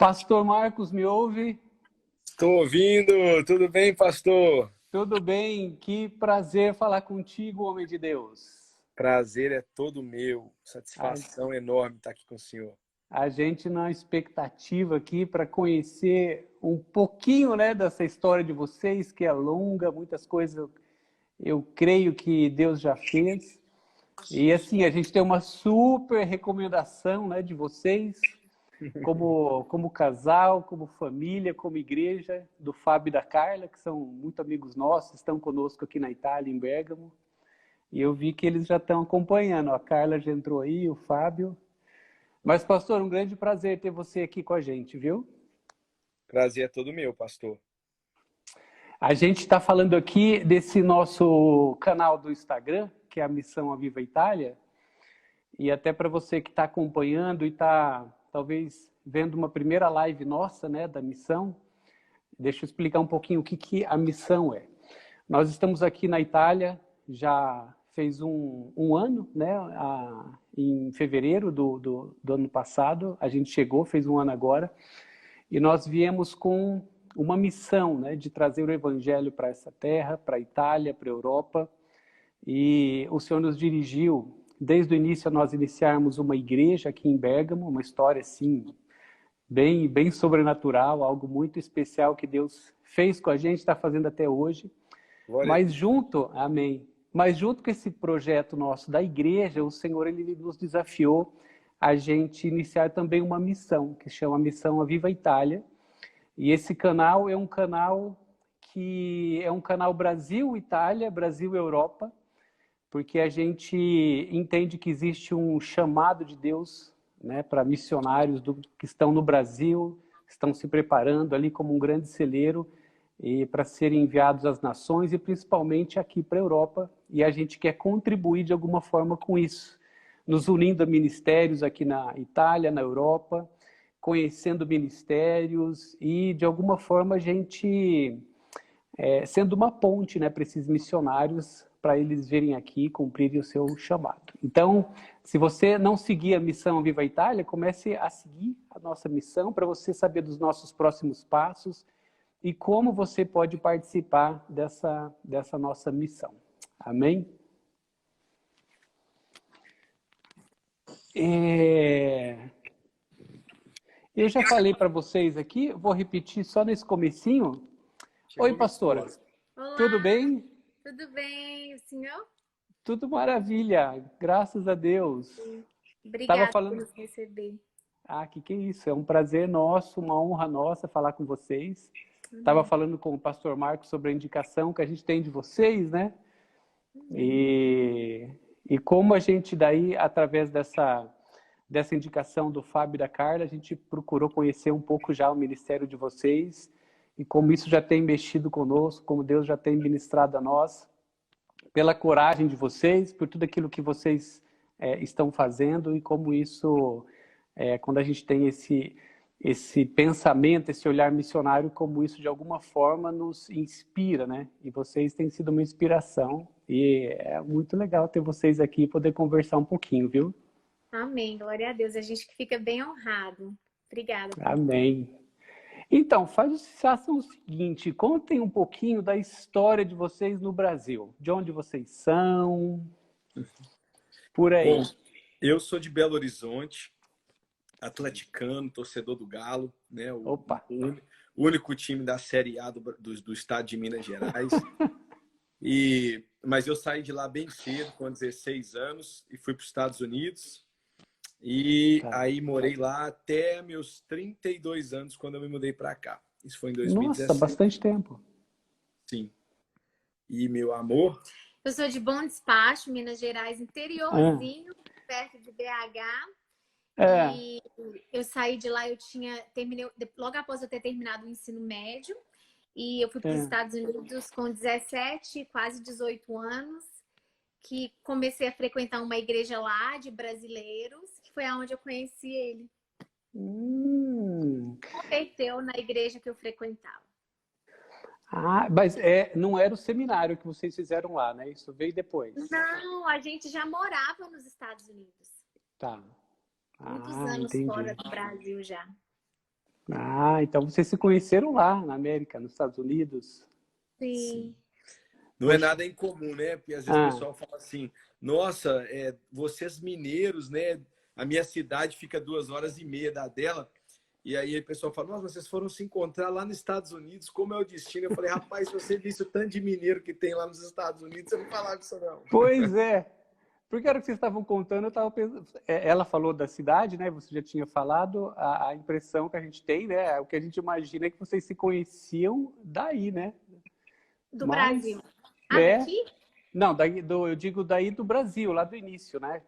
Pastor Marcos, me ouve? Estou ouvindo. Tudo bem, pastor? Tudo bem? Que prazer falar contigo, homem de Deus. Prazer é todo meu. A, Satisfação enorme estar aqui com o senhor. a gente na expectativa aqui para conhecer um pouquinho, né, dessa história de vocês, que é longa, muitas coisas eu creio que Deus já fez. E assim, a gente tem uma super recomendação, né, de vocês, como casal, como família, como igreja, do Fábio e da Carla, que são muito amigos nossos, estão conosco aqui na Itália, em Bérgamo. E eu vi que eles já estão acompanhando. A Carla já entrou aí, o Fábio. Mas, pastor, um grande prazer ter você aqui com a gente, viu? Prazer é todo meu, pastor. A gente está falando aqui desse nosso canal do Instagram, que é a Missão Aviva Itália. E até para você que está acompanhando e está, talvez, vendo uma primeira live nossa, né, da missão, deixa eu explicar um pouquinho o que a missão é. Nós estamos aqui na Itália, já fez um ano, né, em fevereiro do ano passado, a gente chegou, fez um ano agora, e nós viemos com uma missão, né, de trazer o evangelho para essa terra, para a Itália, para a Europa, e o Senhor nos dirigiu, desde o início, a nós iniciarmos uma igreja aqui em Bérgamo, uma história assim, bem sobrenatural, algo muito especial que Deus fez com a gente, está fazendo até hoje. Glória a Mas Deus. junto, amém, mas junto com esse projeto nosso da igreja, o Senhor ele nos desafiou a gente iniciar também uma missão, que chama Missão Aviva Itália. E esse canal é um canal que é um canal Brasil-Itália, Brasil-Europa, porque a gente entende que existe um chamado de Deus, né, para missionários que estão no Brasil, estão se preparando ali como um grande celeiro e para serem enviados às nações e principalmente aqui para a Europa. E a gente quer contribuir de alguma forma com isso, nos unindo a ministérios aqui na Itália, na Europa, conhecendo ministérios e de alguma forma a gente sendo uma ponte, né, para esses missionários, para eles virem aqui e cumprirem o seu chamado. Então, se você não seguir a Missão Viva Itália, comece a seguir a nossa missão para você saber dos nossos próximos passos e como você pode participar dessa nossa missão. Amém? Eu já falei para vocês aqui, vou repetir só nesse comecinho. Oi, Chegou minha pastora. esposa. Olá, Tudo bem? tudo bem? O senhor? Tudo maravilha, graças a Deus. Tava Obrigada por falando... nos receber. Ah, que isso, é um prazer nosso, uma honra nossa falar com vocês. Estava falando com o pastor Marcos sobre a indicação que a gente tem de vocês, né? E como a gente daí, através dessa indicação do Fábio e da Carla, a gente procurou conhecer um pouco já o ministério de vocês e como isso já tem mexido conosco, como Deus já tem ministrado a nós, pela coragem de vocês, por tudo aquilo que vocês estão fazendo e como isso, quando a gente tem esse pensamento, esse olhar missionário, como isso de alguma forma nos inspira, né? E vocês têm sido uma inspiração e é muito legal ter vocês aqui e poder conversar um pouquinho, viu? Amém, glória a Deus. A gente que fica bem honrado. Obrigada. Amém. Então, façam o seguinte, contem um pouquinho da história de vocês no Brasil. De onde vocês são, por aí. Bom, eu sou de Belo Horizonte, atleticano, torcedor do Galo, né? Opa! O único time da Série A do estado de Minas Gerais. Mas eu saí de lá bem cedo, com 16 anos, e fui para os Estados Unidos. E aí morei lá até meus 32 anos, quando eu me mudei para cá. Isso foi em 2017. Nossa, bastante tempo. Sim. E meu amor... Eu sou de Bom Despacho, Minas Gerais, interiorzinho, perto de BH. E eu saí de lá, terminei logo após eu ter terminado o ensino médio. E eu fui para os Estados Unidos com 17, quase 18 anos. Que comecei a frequentar uma igreja lá de brasileiros, que foi aonde eu conheci ele. Converteu na igreja que eu frequentava. Ah, mas não era o seminário que vocês fizeram lá, né? Isso veio depois. Não, a gente já morava nos Estados Unidos. Tá. Muitos anos entendi. fora do Brasil já. Ah, então vocês se conheceram lá na América, nos Estados Unidos? Sim. Não é nada incomum, né? Porque às vezes o Ah, pessoal fala assim, nossa, vocês mineiros, né? A minha cidade fica 2 horas e meia da dela. E aí o pessoal fala, nossa, vocês foram se encontrar lá nos Estados Unidos, como é o destino? Eu falei, rapaz, se você visse o tanto de mineiro que tem lá nos Estados Unidos, você não falava isso não. pois é. Porque era o que vocês estavam contando, eu estava pensando. Ela falou da cidade, né? Você já tinha falado, a impressão que a gente tem, né? O que a gente imagina é que vocês se conheciam daí, né? Do Mas, Brasil. Ah, é. daqui? Não, eu digo daí do Brasil, lá do início, né?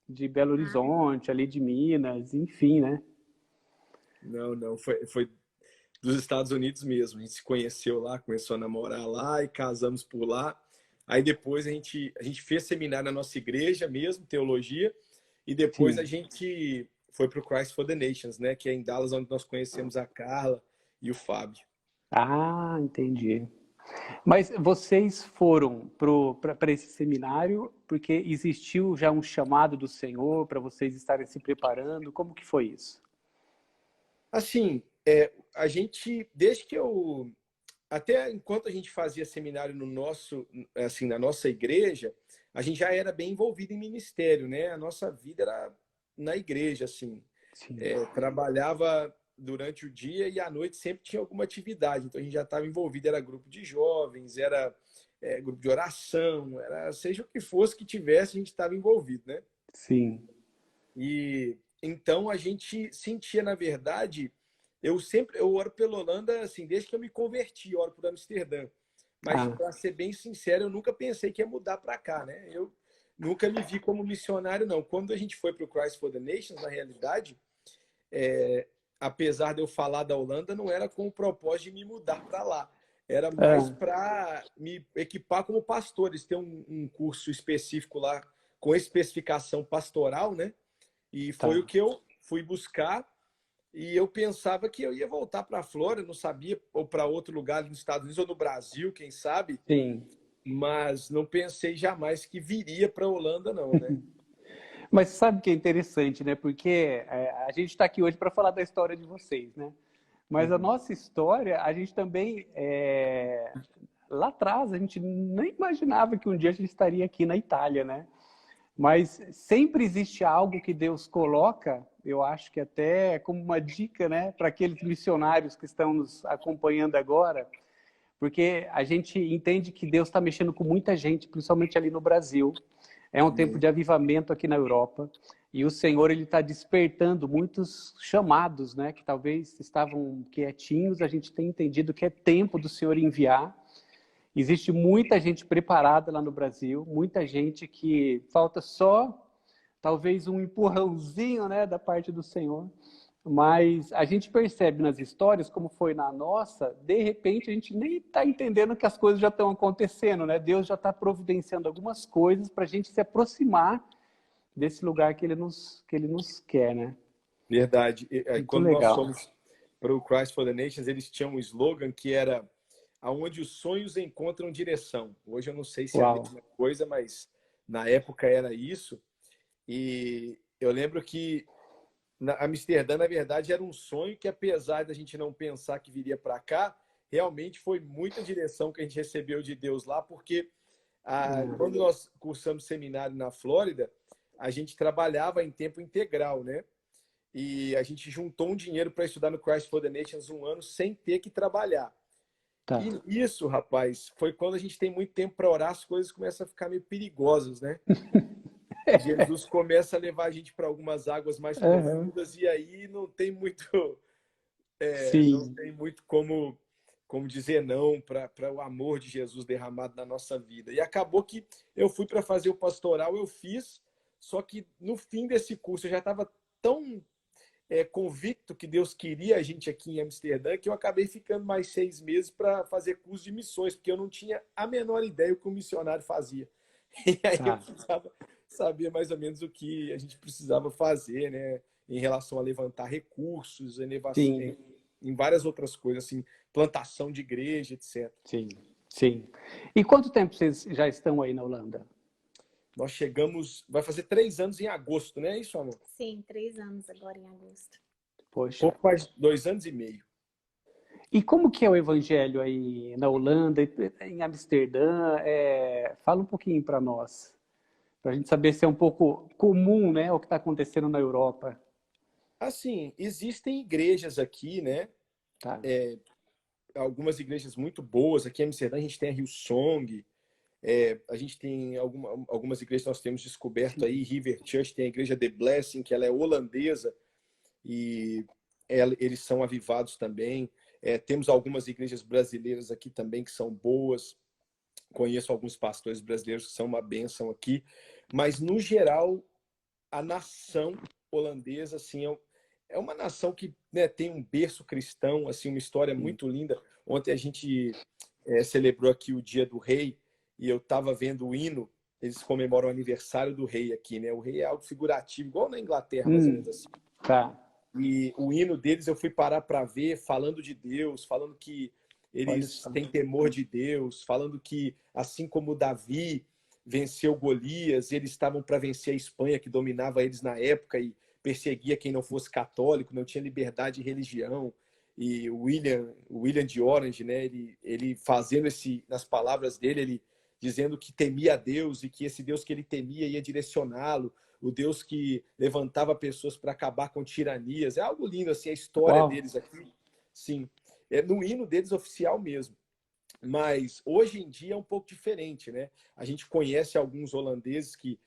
De Belo Ah, Horizonte, ali de Minas, enfim, né? Não, foi dos Estados Unidos mesmo. A gente se conheceu lá, começou a namorar lá e casamos por lá. Aí depois a gente fez seminário na nossa igreja mesmo, teologia, e depois a Sim. gente foi para o Christ for the Nations, né? Que é em Dallas, onde nós conhecemos a Carla e o Fábio. Ah, entendi. Mas vocês foram para esse seminário porque existiu já um chamado do Senhor para vocês estarem se preparando? Como que foi isso? Assim, a gente, desde que eu até enquanto a gente fazia seminário no nosso, assim, na nossa igreja, a gente já era bem envolvido em ministério, né? A nossa vida era na igreja, assim. Sim. Trabalhava durante o dia e à noite sempre tinha alguma atividade. Então a gente já estava envolvido, era grupo de jovens, era grupo de oração, era seja o que fosse que tivesse, a gente estava envolvido, né? Sim. E então a gente sentia, na verdade, eu oro pela Holanda, assim, desde que eu me converti, eu oro por Amsterdã. Mas, Ah, para ser bem sincero, eu nunca pensei que ia mudar para cá, né? Eu nunca me vi como missionário, não. Quando a gente foi para o Christ for the Nations, na realidade, apesar de eu falar da Holanda, não era com o propósito de me mudar para lá. Era mais ah, para me equipar como pastor. Eles têm um curso específico lá com especificação pastoral, né? E foi o tá. que eu fui buscar. E eu pensava que eu ia voltar para a Flórida, não sabia, ou para outro lugar nos Estados Unidos ou no Brasil, quem sabe, Sim. mas não pensei jamais que viria para a Holanda, não, né? Mas sabe o que é interessante, né? Porque a gente está aqui hoje para falar da história de vocês, né? Mas a Uhum. nossa história, a gente também, lá atrás, a gente nem imaginava que um dia a gente estaria aqui na Itália, né? Mas sempre existe algo que Deus coloca, eu acho que até como uma dica, né, para aqueles missionários que estão nos acompanhando agora, porque a gente entende que Deus está mexendo com muita gente, principalmente ali no Brasil. É um tempo Amém. de avivamento aqui na Europa e o Senhor ele está despertando muitos chamados, né, que talvez estavam quietinhos. A gente tem entendido que é tempo do Senhor enviar. Existe muita gente preparada lá no Brasil, muita gente que falta só talvez um empurrãozinho, né, da parte do Senhor. Mas a gente percebe nas histórias, como foi na nossa, de repente a gente nem está entendendo que as coisas já estão acontecendo, né? Deus já está providenciando algumas coisas para a gente se aproximar desse lugar que Ele nos quer, né? Verdade. Muito Quando nós legal. fomos para o Christ for the Nations, eles tinham um slogan que era aonde os sonhos encontram direção. Hoje eu não sei se é a Uau. mesma coisa, mas na época era isso. E eu lembro que Amsterdã, na verdade, era um sonho que, apesar da gente não pensar que viria para cá, realmente foi muita direção que a gente recebeu de Deus lá, porque quando nós cursamos seminário na Flórida, a gente trabalhava em tempo integral, né? E a gente juntou um dinheiro para estudar no Christ for the Nations 1 ano sem ter que trabalhar. Tá. E isso, rapaz, foi quando a gente tem muito tempo para orar, as coisas começam a ficar meio perigosas, né? Jesus começa a levar a gente para algumas águas mais Uhum. profundas e aí não tem muito, não Sim. tem muito como dizer não para o amor de Jesus derramado na nossa vida. E acabou que eu fui para fazer o pastoral, eu fiz, só que no fim desse curso eu já estava tão convicto que Deus queria a gente aqui em Amsterdã que eu acabei ficando mais 6 meses para fazer curso de missões, porque eu não tinha a menor ideia o que um missionário fazia. E aí eu Tá. precisava saber mais ou menos o que a gente precisava fazer, né? Em relação a levantar recursos, Sim. em várias outras coisas, assim, plantação de igreja, etc. Sim. Sim. E quanto tempo vocês já estão aí na Holanda? Nós chegamos, vai fazer 3 anos em agosto, né? É isso, amor? sim, 3 anos agora em agosto. Poxa. Pouco mais de 2 anos e meio. E como que é o evangelho aí na Holanda, em Amsterdã? Fala um pouquinho para nós, para a gente saber se é um pouco comum, né, o que está acontecendo na Europa. Assim, existem igrejas aqui, né? Tá. Algumas igrejas muito boas. Aqui em Amsterdã a gente tem a Hillsong, a gente tem algumas igrejas que nós temos descoberto aí. River Church tem a igreja The Blessing, que ela é holandesa e eles são avivados também. Temos algumas igrejas brasileiras aqui também que são boas. Conheço alguns pastores brasileiros que são uma bênção aqui. Mas, no geral, a nação holandesa assim, é uma nação que, né, tem um berço cristão, assim, uma história muito linda. Ontem a gente celebrou aqui o Dia do Rei e eu estava vendo o hino. Eles comemoram o aniversário do rei aqui, né? O rei é algo figurativo, igual na Inglaterra, mais ou menos assim. Tá. E o hino deles eu fui parar para ver, falando de Deus, falando que eles têm temor de Deus, falando que, assim como Davi venceu Golias, eles estavam para vencer a Espanha, que dominava eles na época e perseguia quem não fosse católico, não tinha liberdade de religião. E o William de Orange, né, ele fazendo nas palavras dele, ele dizendo que temia a Deus e que esse Deus que ele temia ia direcioná-lo, o Deus que levantava pessoas para acabar com tiranias. É algo lindo, assim, a história deles aqui. Sim, é no hino deles oficial mesmo. Mas hoje em dia é um pouco diferente, né? A gente conhece alguns holandeses que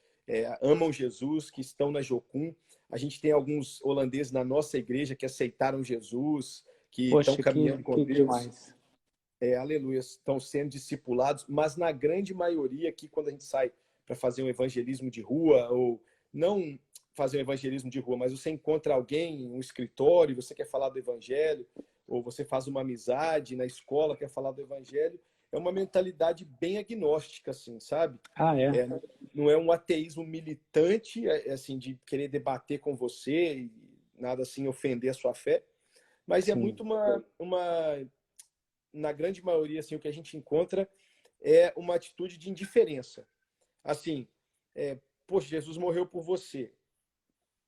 amam Jesus, que estão na Jocum. A gente tem alguns holandeses na nossa igreja que aceitaram Jesus, que estão caminhando com Deus. Demais. Aleluia, estão sendo discipulados, mas na grande maioria aqui, quando a gente sai para fazer um evangelismo de rua, ou não fazer um evangelismo de rua, mas você encontra alguém em um escritório, você quer falar do evangelho, ou você faz uma amizade na escola, quer falar do evangelho, é uma mentalidade bem agnóstica, assim, sabe? Não é um ateísmo militante, assim, de querer debater com você e nada assim ofender a sua fé, mas é muito na grande maioria, assim, o que a gente encontra é uma atitude de indiferença. Assim, poxa, Jesus morreu por você.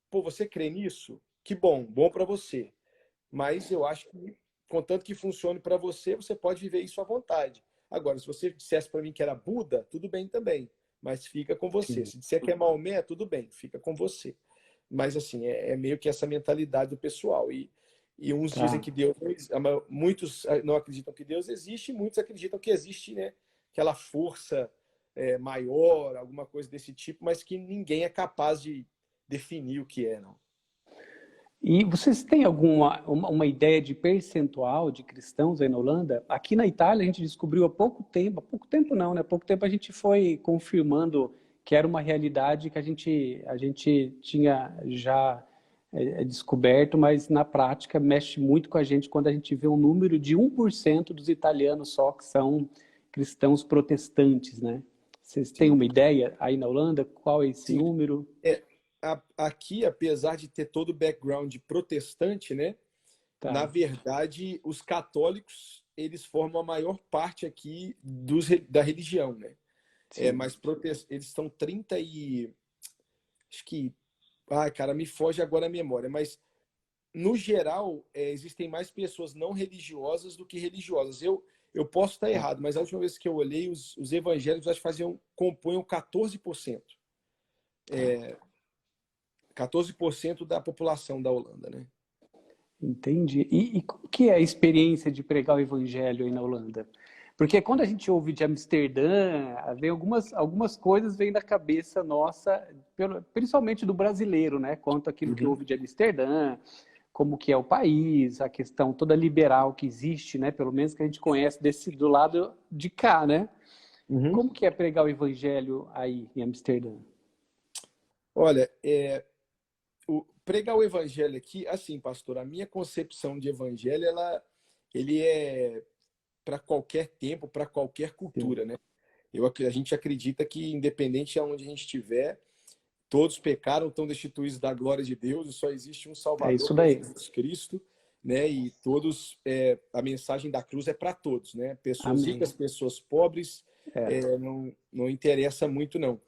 Pô, você crê nisso? Que bom, bom para você. Mas eu acho que, contanto que funcione para você, você pode viver isso à vontade. Agora, se você dissesse para mim que era Buda, tudo bem também, mas fica com você. Se disser que é Maomé, tudo bem, fica com você. Mas, assim, é meio que essa mentalidade do pessoal. E uns dizem que Deus... Muitos não acreditam que Deus existe, muitos acreditam que existe, né, aquela força maior, alguma coisa desse tipo, mas que ninguém é capaz de definir o que é, não. E vocês têm uma ideia de percentual de cristãos aí na Holanda? Aqui na Itália a gente descobriu há pouco tempo não, né? Há pouco tempo a gente foi confirmando que era uma realidade que a gente tinha já descoberto, mas na prática mexe muito com a gente quando a gente vê um número de 1% dos italianos só que são cristãos protestantes, né? Vocês têm uma ideia aí na Holanda? Qual é esse número? Aqui, apesar de ter todo o background protestante, né? Na verdade, os católicos, eles formam a maior parte aqui da religião, né? Mas eles estão 30 e... Acho que... Ai, cara, me foge agora a memória, mas no geral, existem mais pessoas não religiosas do que religiosas. Eu posso estar errado, mas a última vez que eu olhei, os evangélicos acho que compunham 14%. 14% da população da Holanda, né? Entendi. E como que é a experiência de pregar o evangelho aí na Holanda? Porque quando a gente ouve de Amsterdã, vem algumas coisas vêm da cabeça nossa, principalmente do brasileiro, né? Quanto aquilo que ouve de Amsterdã, como que é o país, a questão toda liberal que existe, né? Pelo menos que a gente conhece do lado de cá, né? Como que é pregar o evangelho aí em Amsterdã? Olha, pregar o evangelho aqui, assim, pastor, a minha concepção de evangelho, ele é para qualquer tempo, para qualquer cultura, né? A gente acredita que, independente de onde a gente estiver, todos pecaram, estão destituídos da glória de Deus e só existe um Salvador, que é Jesus Cristo, né? E todos, a mensagem da cruz é para todos, né? Pessoas ricas, pessoas pobres, não interessa muito, não.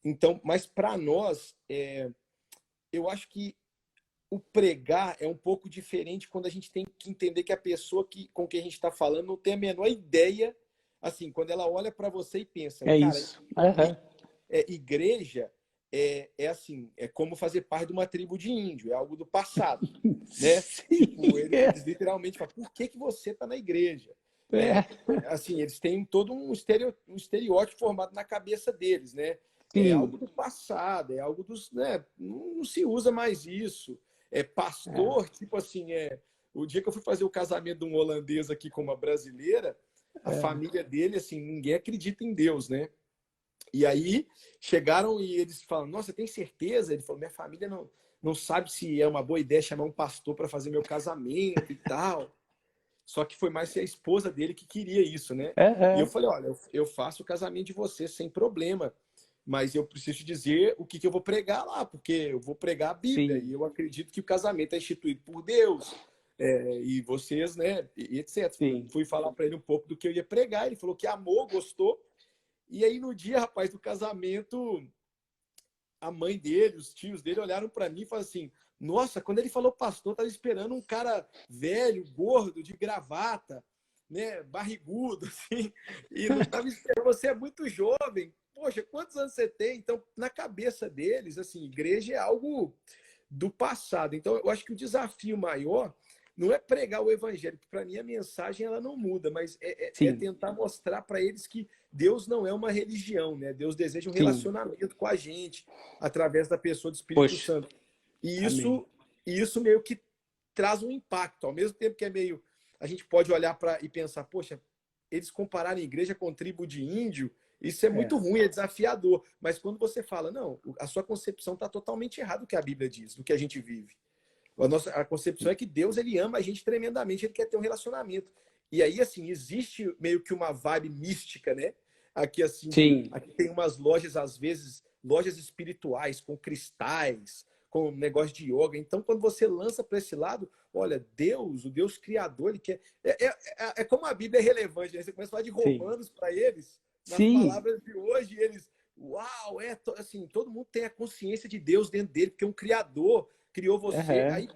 Então, mas para nós, eu acho que o pregar é um pouco diferente quando a gente tem que entender que a pessoa com quem a gente está falando não tem a menor ideia, assim, quando ela olha para você e pensa, É cara, isso. Uhum. Igreja assim, é como fazer parte de uma tribo de índio, é algo do passado, né? Sim. Tipo, eles literalmente falam, por que você está na igreja? Assim, eles têm todo um estereótipo formado na cabeça deles, né? É Sim. algo do passado, é algo dos, né? Não se usa mais isso. Pastor, tipo assim, o dia que eu fui fazer o casamento de um holandês aqui com uma brasileira, a família dele, assim, ninguém acredita em Deus, né? E aí chegaram e eles falam, nossa, tem certeza? Ele falou, minha família não sabe se é uma boa ideia chamar um pastor para fazer meu casamento e tal. Só que foi mais a esposa dele que queria isso, né? E eu falei, olha, eu faço o casamento de você sem problema, mas eu preciso dizer o que eu vou pregar lá, porque eu vou pregar a Bíblia, Sim. e eu acredito que o casamento é instituído por Deus, e vocês, né, e etc. Sim. Fui falar para ele um pouco do que eu ia pregar, ele falou que amou, gostou, e aí no dia, rapaz, do casamento, a mãe dele, os tios dele olharam para mim e falaram assim, nossa, quando ele falou pastor, estava esperando um cara velho, gordo, de gravata, né, barrigudo, assim, e não estava esperando, você é muito jovem, poxa, quantos anos você tem? Então, na cabeça deles, assim, igreja é algo do passado. Então, eu acho que o desafio maior não é pregar o evangelho, porque para mim a mensagem ela não muda, mas é tentar mostrar para eles que Deus não é uma religião, né? Deus deseja um relacionamento com a gente através da pessoa do Espírito Santo. E isso meio que traz um impacto, ao mesmo tempo que é meio a gente pode olhar para e pensar, poxa, eles compararem a igreja com tribo de índio, isso é muito ruim, é desafiador. Mas quando você fala, não, a sua concepção está totalmente errada do que a Bíblia diz, do que a gente vive. A concepção é que Deus ele ama a gente tremendamente, ele quer ter um relacionamento. E aí, assim, existe meio que uma vibe mística, né? Aqui, assim, aqui tem umas lojas, às vezes, lojas espirituais, com cristais, com negócio de yoga. Então, quando você lança para esse lado, olha, Deus, o Deus Criador, ele quer. É como a Bíblia é relevante, né? Você começa a falar de Romanos para eles, nas palavras de hoje, e eles, uau, assim, todo mundo tem a consciência de Deus dentro dele, porque é um Criador criou você. Aí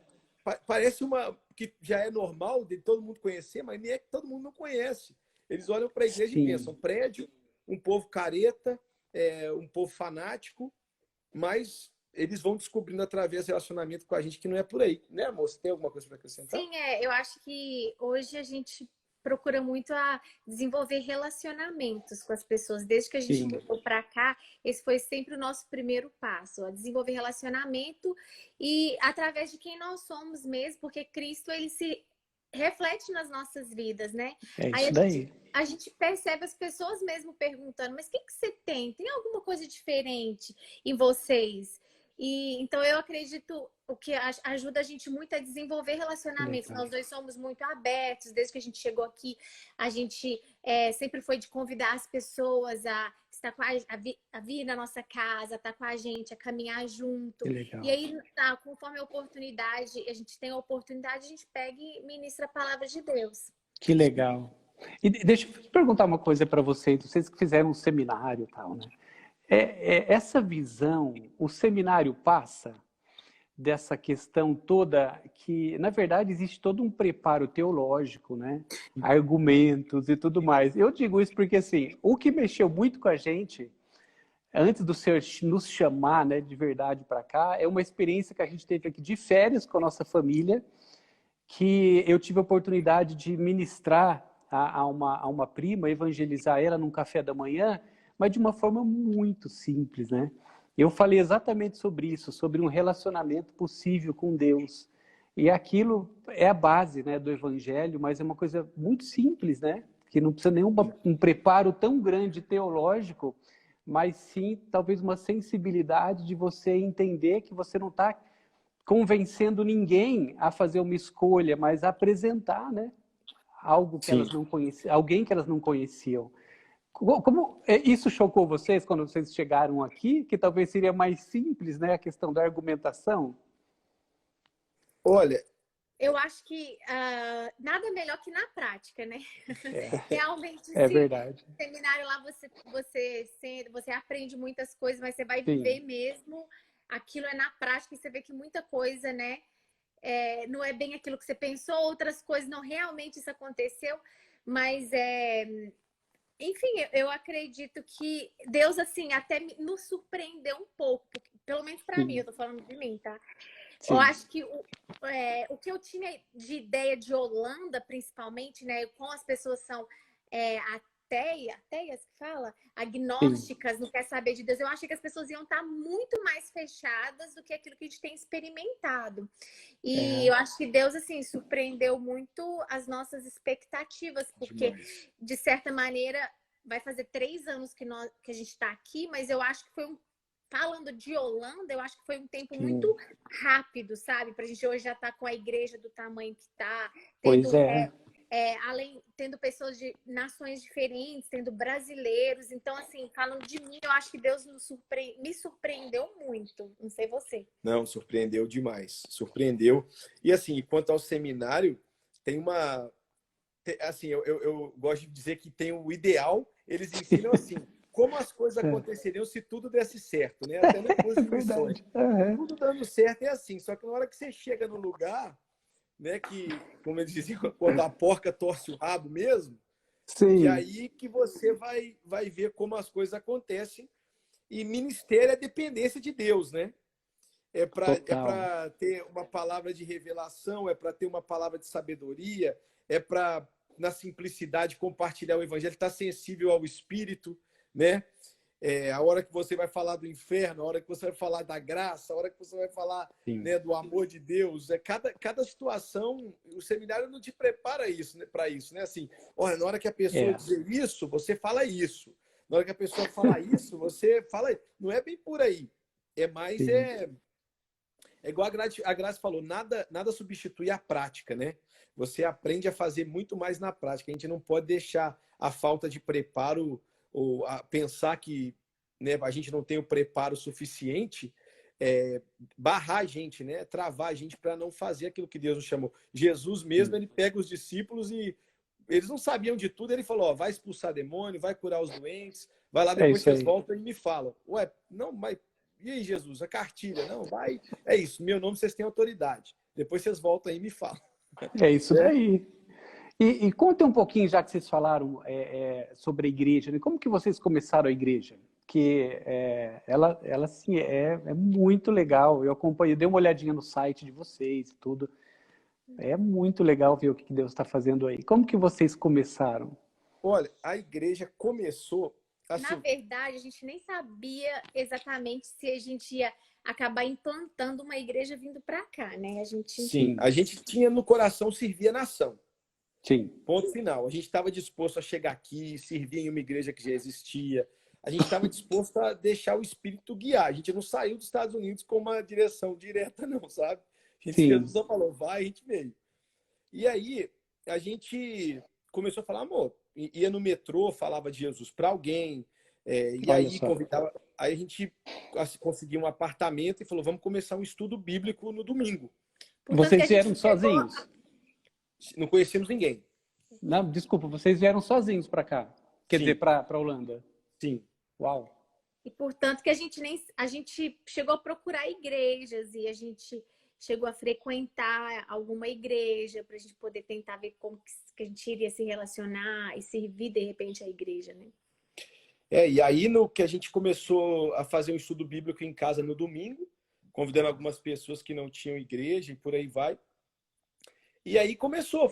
parece uma que já é normal de todo mundo conhecer, mas nem é que todo mundo não conhece. Eles olham para a igreja e pensam, prédio, um povo careta, um povo fanático, mas eles vão descobrindo através do relacionamento com a gente que não é por aí. Né, amor? Você tem alguma coisa para acrescentar? Sim, eu acho que hoje a gente procura muito a desenvolver relacionamentos com as pessoas. Desde que a gente mudou para cá, esse foi sempre o nosso primeiro passo, a desenvolver relacionamento e através de quem nós somos mesmo, porque Cristo ele se reflete nas nossas vidas, né? Aí a gente percebe as pessoas mesmo perguntando, mas o que você tem? Tem alguma coisa diferente em vocês? E então eu acredito o que ajuda a gente muito a desenvolver relacionamentos. Nós dois somos muito abertos, desde que a gente chegou aqui, a gente sempre foi de convidar as pessoas a estar com a vir na nossa casa, a estar com a gente, a caminhar junto. E aí, conforme a oportunidade, a gente tem a oportunidade, a gente pega e ministra a palavra de Deus. Que legal. E deixa eu perguntar uma coisa para vocês que fizeram um seminário e tal, né? Essa visão, o seminário passa dessa questão toda que, na verdade, existe todo um preparo teológico, né? Argumentos e tudo mais. Eu digo isso porque, assim, o que mexeu muito com a gente, antes do Senhor nos chamar, né, de verdade para cá, é uma experiência que a gente teve aqui de férias com a nossa família, que eu tive a oportunidade de ministrar a uma prima, evangelizar ela num café da manhã, mas de uma forma muito simples, né? Eu falei exatamente sobre isso, sobre um relacionamento possível com Deus. E aquilo é a base, né, do evangelho, mas é uma coisa muito simples, né? Que não precisa nenhum um preparo tão grande teológico, mas sim talvez uma sensibilidade de você entender que você não está convencendo ninguém a fazer uma escolha, mas a apresentar, né, algo que elas não conheciam, alguém que elas não conheciam. Como isso chocou vocês quando vocês chegaram aqui, que talvez seria mais simples, né, a questão da argumentação? Olha, eu acho que nada melhor que na prática, né? Realmente, verdade. No seminário lá você aprende muitas coisas, mas você vai viver mesmo. Aquilo é na prática e você vê que muita coisa, né? não é bem aquilo que você pensou, outras coisas não realmente isso aconteceu, mas enfim, eu acredito que Deus, assim, até nos surpreendeu um pouco, pelo menos para mim, eu tô falando de mim, tá? Sim. Eu acho que o que eu tinha de ideia de Holanda, principalmente, né, com as pessoas são ateias que fala? Agnósticas, não quer saber de Deus. Eu achei que as pessoas iam estar muito mais fechadas do que aquilo que a gente tem experimentado. E eu acho que Deus, assim, surpreendeu muito as nossas expectativas, porque, de certa maneira, vai fazer 3 anos que a gente está aqui, mas eu acho que foi falando de Holanda, eu acho que foi um tempo muito rápido, sabe? Pra gente hoje já estar com a igreja do tamanho que está. Pois é. Tendo pessoas de nações diferentes, tendo brasileiros. Então, assim, falando de mim, eu acho que Deus me surpreendeu muito. Não sei você. Não, surpreendeu demais. Surpreendeu. E assim, quanto ao seminário, tem uma... Assim, eu gosto de dizer que tem o ideal. Eles ensinam assim, como as coisas aconteceriam se tudo desse certo, né? Até no curso de missões. Tudo dando certo é assim. Só que na hora que você chega no lugar, né, que, como eles diziam, quando a porca torce o rabo mesmo, Sim. e aí que você vai ver como as coisas acontecem. E ministério é dependência de Deus, né? É para ter uma palavra de revelação, é para ter uma palavra de sabedoria, é para, na simplicidade, compartilhar o evangelho, estar sensível ao Espírito, né? A hora que você vai falar do inferno, a hora que você vai falar da graça, a hora que você vai falar, né, do amor de Deus. Cada situação, o seminário não te prepara isso, né, para isso, né? Assim, olha, na hora que a pessoa dizer isso, você fala isso. Na hora que a pessoa fala isso, você fala. Não é bem por aí. É igual a Graça falou, nada substitui a prática, né? Você aprende a fazer muito mais na prática. A gente não pode deixar a falta de preparo ou pensar que, né, a gente não tem o preparo suficiente, barrar a gente, né? Travar a gente para não fazer aquilo que Deus nos chamou. Jesus mesmo, ele pega os discípulos e eles não sabiam de tudo. Ele falou, ó, vai expulsar demônio, vai curar os doentes, vai lá, depois vocês voltam e me falam. Ué, não, mas e aí, Jesus, a cartilha? Não, vai. É isso, meu nome vocês têm autoridade. Depois vocês voltam aí e me falam. É isso daí. E conta um pouquinho, já que vocês falaram sobre a igreja, né? Como que vocês começaram a igreja? Que ela assim, é muito legal. Eu acompanhei, dei uma olhadinha no site de vocês e tudo. É muito legal ver o que Deus está fazendo aí. Como que vocês começaram? Olha, a igreja começou... Assim, na verdade, a gente nem sabia exatamente se a gente ia acabar implantando uma igreja vindo para cá, né? Sim, a gente tinha no coração servir a nação. Sim. Ponto final. A gente estava disposto a chegar aqui, servir em uma igreja que já existia. A gente estava disposto a deixar o Espírito guiar. A gente não saiu dos Estados Unidos com uma direção direta, não, sabe? Jesus só falou, vai, a gente veio. E aí, a gente começou a falar, amor, ia no metrô, falava de Jesus para alguém, e aí convidava. Aí a gente conseguiu um apartamento e falou, vamos começar um estudo bíblico no domingo. Vocês vieram sozinhos? Não conhecíamos ninguém. Não, desculpa, vocês vieram sozinhos para cá? Quer dizer, para a Holanda? Sim. Uau. E portanto que a gente chegou a procurar igrejas e a gente chegou a frequentar alguma igreja para a gente poder tentar ver como que a gente iria se relacionar e servir de repente a igreja, né? E aí no que a gente começou a fazer um estudo bíblico em casa no domingo, convidando algumas pessoas que não tinham igreja e por aí vai. E aí começou,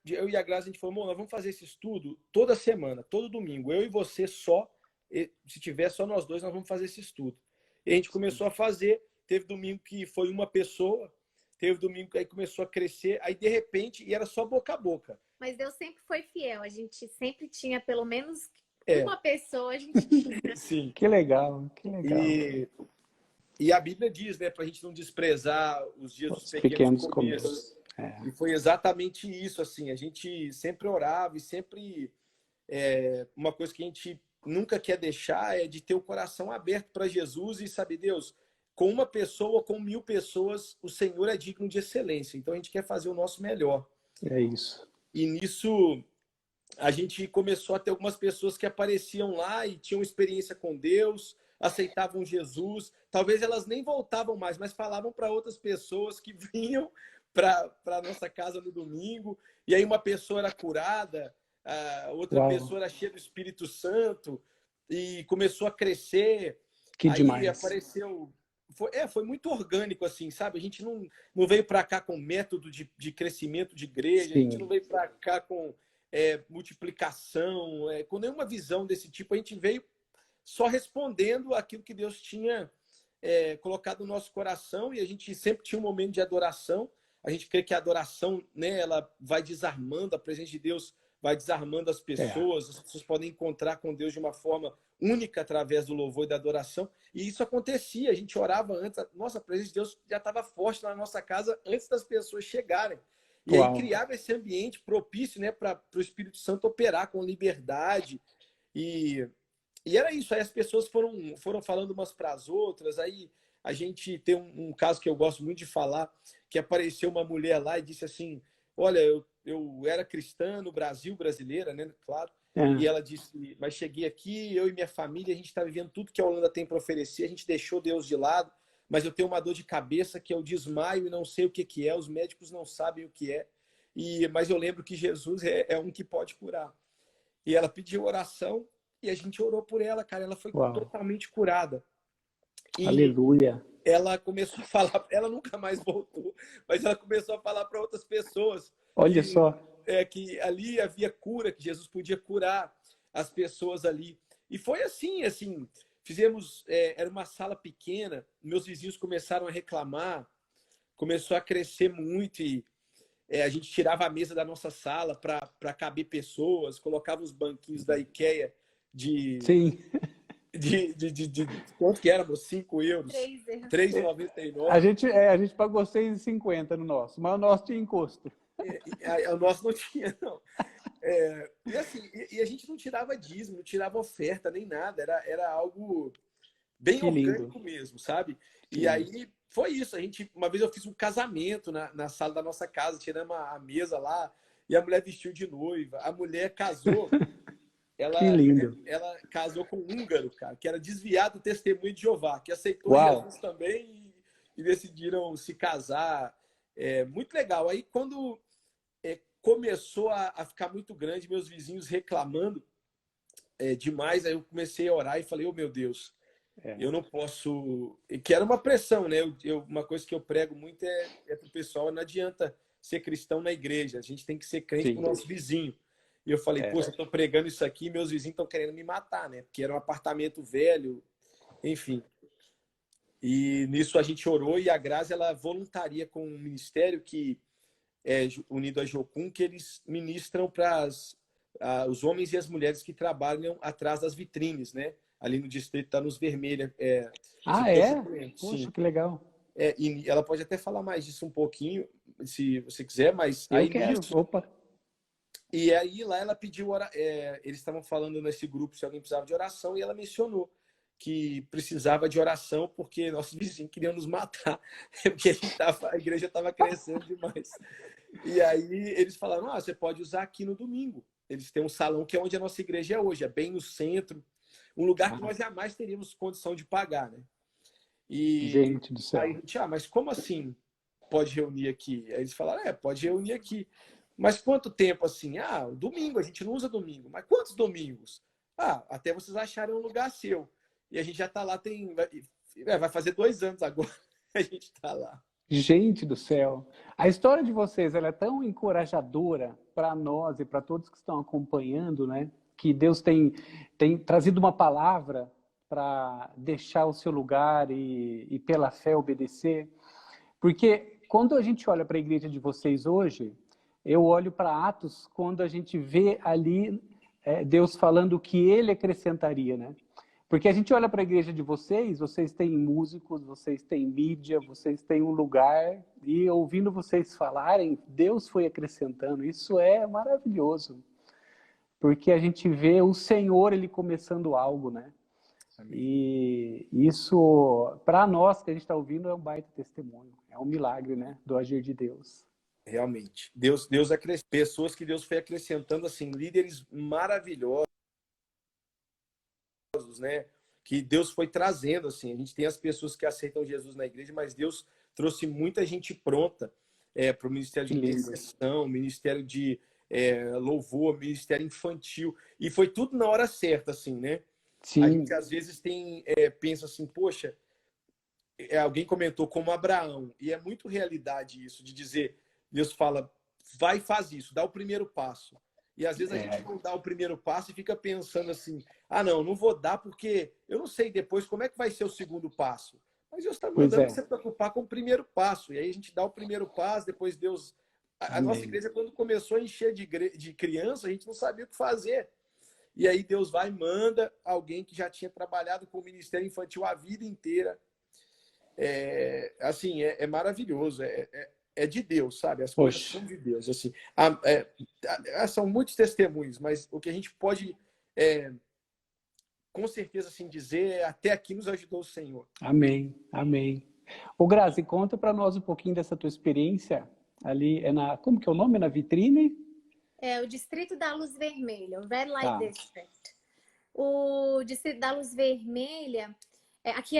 eu e a Graça, a gente falou, nós vamos fazer esse estudo toda semana, todo domingo, eu e você só, se tiver só nós dois, nós vamos fazer esse estudo. E a gente começou a fazer, teve domingo que foi uma pessoa, teve domingo que aí começou a crescer, aí de repente, e era só boca a boca. Mas Deus sempre foi fiel, a gente sempre tinha pelo menos uma pessoa, a gente tinha. Sim. Que legal, que legal. E a Bíblia diz, né, para a gente não desprezar os dias dos pequenos começos. E foi exatamente isso, assim, a gente sempre orava e sempre, uma coisa que a gente nunca quer deixar é de ter o coração aberto para Jesus e saber, Deus, com uma pessoa ou com 1000 pessoas, o Senhor é digno de excelência. Então a gente quer fazer o nosso melhor. É isso. E nisso a gente começou a ter algumas pessoas que apareciam lá e tinham experiência com Deus, aceitavam Jesus. Talvez elas nem voltavam mais, mas falavam para outras pessoas que vinham para a nossa casa no domingo, e aí uma pessoa era curada, a outra Uau. pessoa era cheia do Espírito Santo, e começou a crescer. Que Aí demais. apareceu... Foi muito orgânico, assim, sabe? A gente não veio para cá com método de crescimento de igreja, Sim. a gente não veio para cá com multiplicação, com nenhuma visão desse tipo. A gente veio só respondendo aquilo que Deus tinha colocado no nosso coração, e a gente sempre tinha um momento de adoração. A gente crê que a adoração, né, ela vai desarmando, a presença de Deus vai desarmando as pessoas podem encontrar com Deus de uma forma única através do louvor e da adoração. E isso acontecia, a gente orava antes, nossa, a presença de Deus já estava forte na nossa casa antes das pessoas chegarem. E Uau. aí criava esse ambiente propício, né, para o Espírito Santo operar com liberdade. E era isso, aí as pessoas foram falando umas para as outras. Aí a gente tem um caso que eu gosto muito de falar, que apareceu uma mulher lá e disse assim, olha, eu era cristã no Brasil, brasileira, né, claro, e ela disse, mas cheguei aqui, eu e minha família, a gente está vivendo tudo que a Holanda tem para oferecer, a gente deixou Deus de lado, mas eu tenho uma dor de cabeça que eu desmaio e não sei o que é, os médicos não sabem o que é, mas eu lembro que Jesus é um que pode curar. E ela pediu oração, e a gente orou por ela, cara, ela foi totalmente curada. E aleluia. Ela começou a falar, ela nunca mais voltou, mas ela começou a falar para outras pessoas Olha só. Que ali havia cura, que Jesus podia curar as pessoas ali. E foi assim, fizemos, era uma sala pequena, meus vizinhos começaram a reclamar, começou a crescer muito, e a gente tirava a mesa da nossa sala para caber pessoas, colocava os banquinhos da IKEA Sim. quanto que era, 5 euros? 3,99. A gente pagou 6,50 no nosso, mas o nosso tinha encosto. O nosso não tinha, não. E a gente não tirava dízimo, não tirava oferta, nem nada. Era algo bem orgânico mesmo, sabe? Sim. E aí foi isso. Uma vez eu fiz um casamento na sala da nossa casa, tiramos a mesa lá, e a mulher vestiu de noiva. A mulher casou. Ela casou com um húngaro, cara, que era desviado do testemunho de Jeová, que aceitou Jesus também e decidiram se casar. Muito legal. Aí, quando começou a ficar muito grande, meus vizinhos reclamando demais, aí eu comecei a orar e falei, oh, meu Deus, eu não posso... Que era uma pressão, né? Uma coisa que eu prego muito para o pessoal, não adianta ser cristão na igreja, a gente tem que ser crente para o nosso vizinho. E eu falei, poxa, eu estou pregando isso aqui e meus vizinhos estão querendo me matar, né? Porque era um apartamento velho, enfim. E nisso a gente orou, e a Grazi, ela voluntaria com um ministério que é unido a Jocum, que eles ministram para os homens e as mulheres que trabalham atrás das vitrines, né? Ali no distrito tá nos Vermelha. Poxa, que legal. E ela pode até falar mais disso um pouquinho, se você quiser, mas... Eu quero, opa. E aí lá ela pediu, eles estavam falando nesse grupo se alguém precisava de oração, e ela mencionou que precisava de oração porque nossos vizinhos queriam nos matar, porque a igreja estava crescendo demais. E aí eles falaram, você pode usar aqui no domingo. Eles têm um salão que é onde a nossa igreja é hoje, é bem no centro, um lugar que nós jamais teríamos condição de pagar, né? E gente do céu. Aí, mas como assim pode reunir aqui? Aí eles falaram, pode reunir aqui. Mas quanto tempo assim? Domingo, a gente não usa domingo. Mas quantos domingos? Até vocês acharem um lugar seu. E a gente já está lá, vai fazer 2 anos agora a gente está lá. Gente do céu. A história de vocês, ela é tão encorajadora para nós e para todos que estão acompanhando, né? Que Deus tem trazido uma palavra para deixar o seu lugar e pela fé obedecer. Porque quando a gente olha para a igreja de vocês hoje, eu olho para Atos quando a gente vê ali Deus falando o que Ele acrescentaria, né? Porque a gente olha para a igreja de vocês têm músicos, vocês têm mídia, vocês têm um lugar, e ouvindo vocês falarem, Deus foi acrescentando. Isso é maravilhoso, porque a gente vê o Senhor, Ele começando algo, né? Amém. E isso, para nós que a gente está ouvindo, é um baita testemunho, é um milagre, né, do agir de Deus. Realmente. Deus pessoas que Deus foi acrescentando, assim, líderes maravilhosos, né? Que Deus foi trazendo, assim. A gente tem as pessoas que aceitam Jesus na igreja, mas Deus trouxe muita gente pronta. para o Ministério Que de lindo. Intercessão, Ministério de Louvor, Ministério Infantil. E foi tudo na hora certa, assim, né? Sim. A gente às vezes pensa assim, poxa, alguém comentou como Abraão, e é muito realidade isso, de dizer, Deus fala, vai e faz isso, dá o primeiro passo. E às vezes a gente não dá o primeiro passo e fica pensando assim, ah, não vou dar porque eu não sei depois como é que vai ser o segundo passo. Mas Deus está mandando você preocupar com o primeiro passo. E aí a gente dá o primeiro passo, depois Deus... A nossa igreja, quando começou a encher de criança, a gente não sabia o que fazer. E aí Deus vai e manda alguém que já tinha trabalhado com o Ministério Infantil a vida inteira. Assim, é maravilhoso, é de Deus, sabe? As coisas são de Deus. Assim, são muitos testemunhos, mas o que a gente pode, com certeza, assim, dizer é até aqui nos ajudou o Senhor. Amém, amém. Ô, Grazi, conta para nós um pouquinho dessa tua experiência ali, como que é o nome? Na Vitrine? É o Distrito da Luz Vermelha, o Red Light District. O Distrito da Luz Vermelha, aqui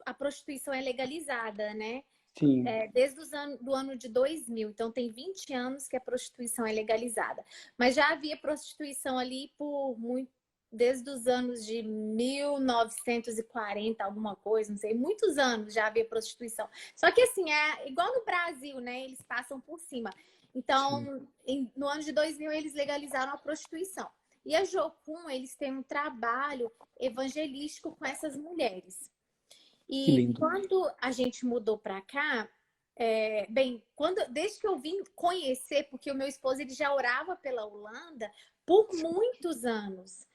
a prostituição é legalizada, né? Sim. Desde do ano de 2000, então tem 20 anos que a prostituição é legalizada. Mas já havia prostituição ali desde os anos de 1940, alguma coisa, não sei, muitos anos já havia prostituição. Só que assim, é igual no Brasil, né? Eles passam por cima. Então, no ano de 2000, eles legalizaram a prostituição. E a Jocum, eles têm um trabalho evangelístico com essas mulheres. E quando a gente mudou para cá, desde que eu vim conhecer, porque o meu esposo ele já orava pela Holanda por muitos anos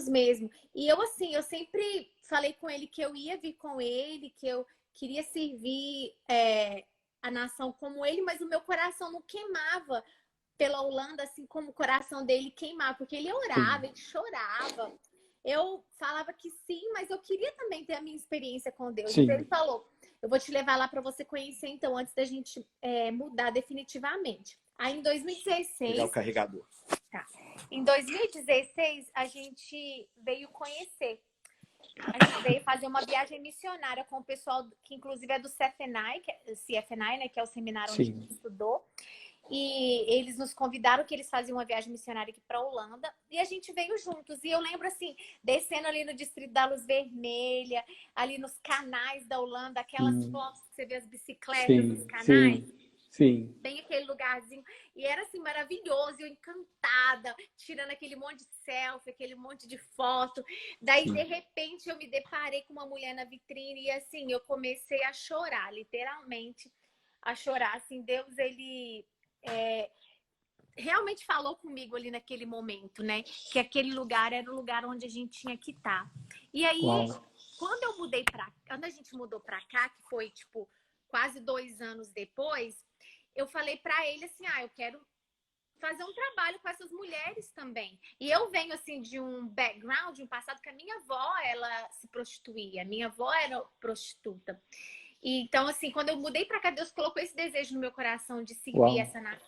mesmo. E eu sempre falei com ele que eu ia vir com ele, que eu queria servir a nação como ele, mas o meu coração não queimava pela Holanda, assim como o coração dele queimava, porque ele orava, ele chorava. Eu falava que sim, mas eu queria também ter a minha experiência com Deus. Então ele falou, eu vou te levar lá para você conhecer, então, antes da gente mudar definitivamente. Aí em 2016... Pegar o carregador. Tá. Em 2016, a gente veio conhecer. A gente veio fazer uma viagem missionária com o pessoal que inclusive é do CFNI, né, que é o seminário onde a gente estudou. E eles nos convidaram que eles faziam uma viagem missionária aqui para a Holanda. E a gente veio juntos. E eu lembro, assim, descendo ali no Distrito da Luz Vermelha, ali nos canais da Holanda, aquelas fotos que você vê as bicicletas nos canais. Sim. Bem aquele lugarzinho. E era, assim, maravilhoso. Eu encantada, tirando aquele monte de selfie, aquele monte de foto. Daí, de repente, eu me deparei com uma mulher na vitrine. E, assim, eu comecei a chorar, literalmente. A chorar, assim, Deus, ele... realmente falou comigo ali naquele momento, né? Que aquele lugar era o lugar onde a gente tinha que estar. E aí, quando a gente mudou pra cá, que foi, tipo, quase 2 anos depois, eu falei pra ele assim, eu quero fazer um trabalho com essas mulheres também. E eu venho, assim, de um background, de um passado que a minha avó, ela se prostituía. A minha avó era prostituta. E, então, assim, quando eu mudei pra cá, Deus colocou esse desejo no meu coração de servir essa nação,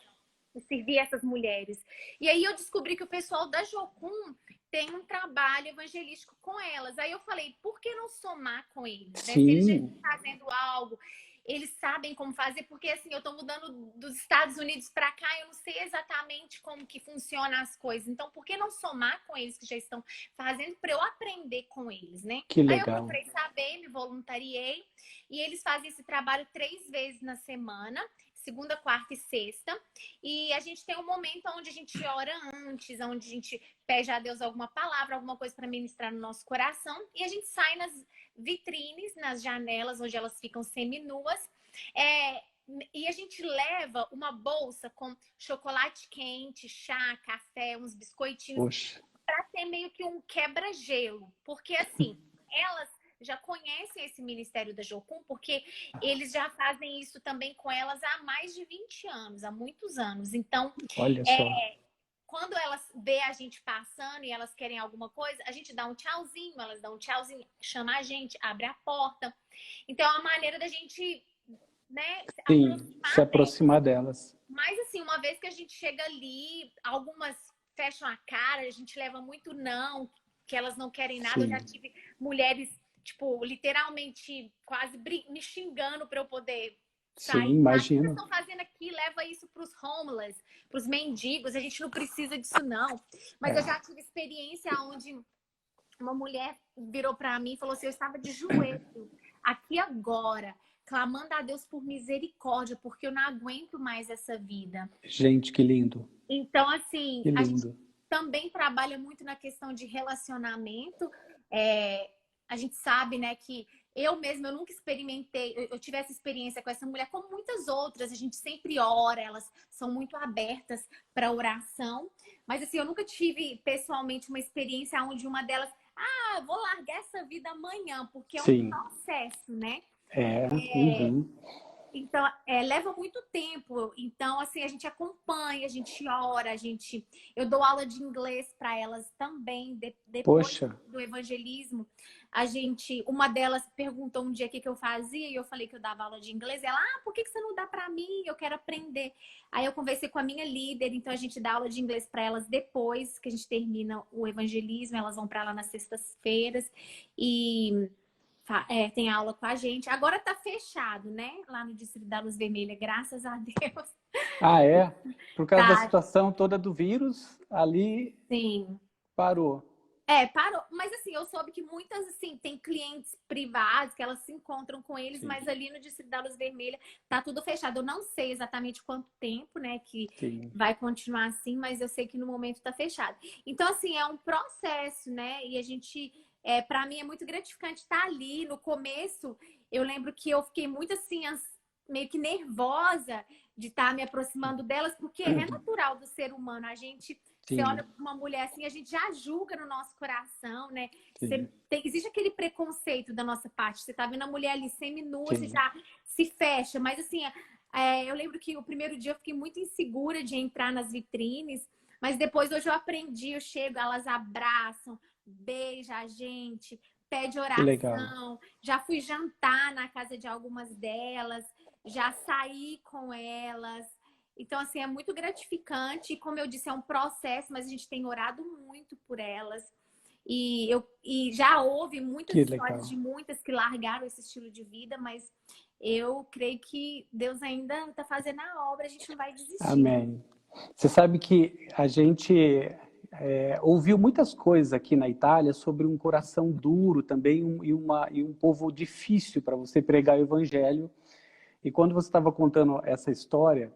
de servir essas mulheres. E aí eu descobri que o pessoal da Jocum tem um trabalho evangelístico com elas. Aí eu falei, por que não somar com eles? Né? Se eles já estão fazendo algo, eles sabem como fazer, porque assim, eu tô mudando dos Estados Unidos para cá, eu não sei exatamente como que funcionam as coisas. Então, por que não somar com eles que já estão fazendo para eu aprender com eles, né? Que legal. Aí eu procurei saber, me voluntariei, e eles fazem esse trabalho 3 vezes na semana, segunda, quarta e sexta. E a gente tem um momento onde a gente ora antes, onde a gente pede a Deus alguma palavra, alguma coisa para ministrar no nosso coração. E a gente sai nas vitrines, nas janelas, onde elas ficam seminuas. E a gente leva uma bolsa com chocolate quente, chá, café, uns biscoitinhos, para ser meio que um quebra-gelo. Porque assim, elas já conhecem esse ministério da Jocum, porque eles já fazem isso também com elas há mais de 20 anos, há muitos anos. Então, olha só. Quando elas vê a gente passando e elas querem alguma coisa, a gente dá um tchauzinho, elas dão um tchauzinho, chama a gente, abre a porta. Então, é uma maneira da gente, né, se aproximar delas. Mas, assim, uma vez que a gente chega ali, algumas fecham a cara, a gente leva muito não, que elas não querem nada. Eu já tive mulheres, tipo, literalmente quase me xingando para eu poder Sim, imagino. O que estão fazendo aqui? Leva isso para os homeless, para os mendigos. A gente não precisa disso, não. Mas eu já tive experiência onde uma mulher virou para mim e falou assim: eu estava de joelho aqui agora, clamando a Deus por misericórdia, porque eu não aguento mais essa vida. Gente, que lindo. Então, assim, Que a gente lindo. também trabalha muito na questão de relacionamento. A gente sabe, né, que eu mesma, eu nunca experimentei, eu tive essa experiência com essa mulher, como muitas outras, a gente sempre ora, elas são muito abertas para oração, mas assim, eu nunca tive pessoalmente uma experiência onde uma delas, vou largar essa vida amanhã, porque é um processo, né? Uhum. Então, leva muito tempo. Então, assim, a gente acompanha, a gente ora, eu dou aula de inglês para elas também, depois do evangelismo. Uma delas perguntou um dia o que eu fazia e eu falei que eu dava aula de inglês. Ela, por que você não dá para mim? Eu quero aprender. Aí eu conversei com a minha líder, então a gente dá aula de inglês para elas depois que a gente termina o evangelismo. Elas vão para lá nas sextas-feiras e tem aula com a gente. Agora tá fechado, né? Lá no Distrito da Luz Vermelha, graças a Deus. Ah, é? Por causa da situação toda do vírus, ali parou. Parou. Mas assim, eu soube que muitas, assim, tem clientes privados que elas se encontram com eles, mas ali no Distrito da Luz Vermelha tá tudo fechado. Eu não sei exatamente quanto tempo, né, que vai continuar assim, mas eu sei que no momento tá fechado. Então, assim, é um processo, né? E a gente... para mim é muito gratificante estar ali. No começo, eu lembro que eu fiquei muito assim, meio que nervosa de estar me aproximando delas, porque é natural do ser humano. A gente, você olha para uma mulher assim, a gente já julga no nosso coração, né? Existe aquele preconceito da nossa parte. Você tá vendo a mulher ali semi-nua, você já se fecha. Mas assim, eu lembro que o primeiro dia eu fiquei muito insegura de entrar nas vitrines, mas depois hoje eu aprendi, eu chego, elas abraçam, beija a gente, pede oração. Já fui jantar na casa de algumas delas, já saí com elas. Então, assim, é muito gratificante. E como eu disse, é um processo, mas a gente tem orado muito por elas. E já houve muitas histórias de muitas que largaram esse estilo de vida, mas eu creio que Deus ainda está fazendo a obra, a gente não vai desistir. Amém. Você sabe que a gente ouviu muitas coisas aqui na Itália sobre um coração duro também e um povo difícil para você pregar o evangelho. E quando você estava contando essa história,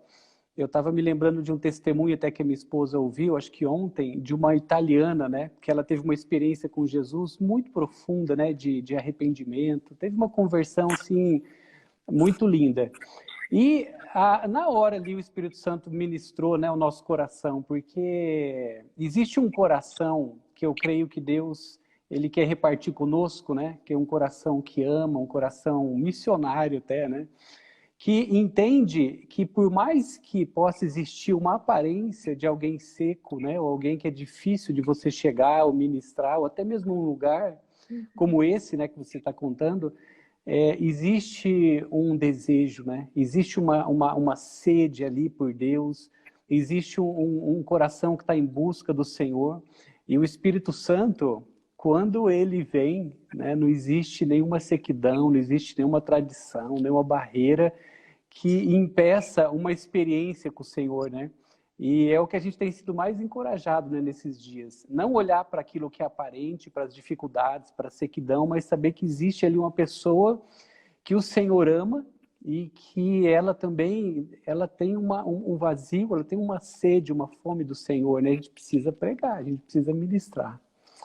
eu estava me lembrando de um testemunho até que a minha esposa ouviu, acho que ontem, de uma italiana, né? Que ela teve uma experiência com Jesus muito profunda, né? De arrependimento. Teve uma conversão, assim, muito linda. E na hora ali o Espírito Santo ministrou, né, o nosso coração, porque existe um coração que eu creio que Deus ele quer repartir conosco, né, que é um coração que ama, um coração missionário até, né, que entende que por mais que possa existir uma aparência de alguém seco, né, ou alguém que é difícil de você chegar ou ministrar, ou até mesmo um lugar como esse, né, que você está contando, existe um desejo, né? Existe uma sede ali por Deus, existe um coração que está em busca do Senhor, e o Espírito Santo, quando ele vem, né, não existe nenhuma sequidão, não existe nenhuma tradição, nenhuma barreira que impeça uma experiência com o Senhor, né? E é o que a gente tem sido mais encorajado, né, nesses dias. Não olhar para aquilo que é aparente, para as dificuldades, para a sequidão, mas saber que existe ali uma pessoa que o Senhor ama e que ela também tem um vazio, ela tem uma sede, uma fome do Senhor, né? A gente precisa pregar, a gente precisa ministrar.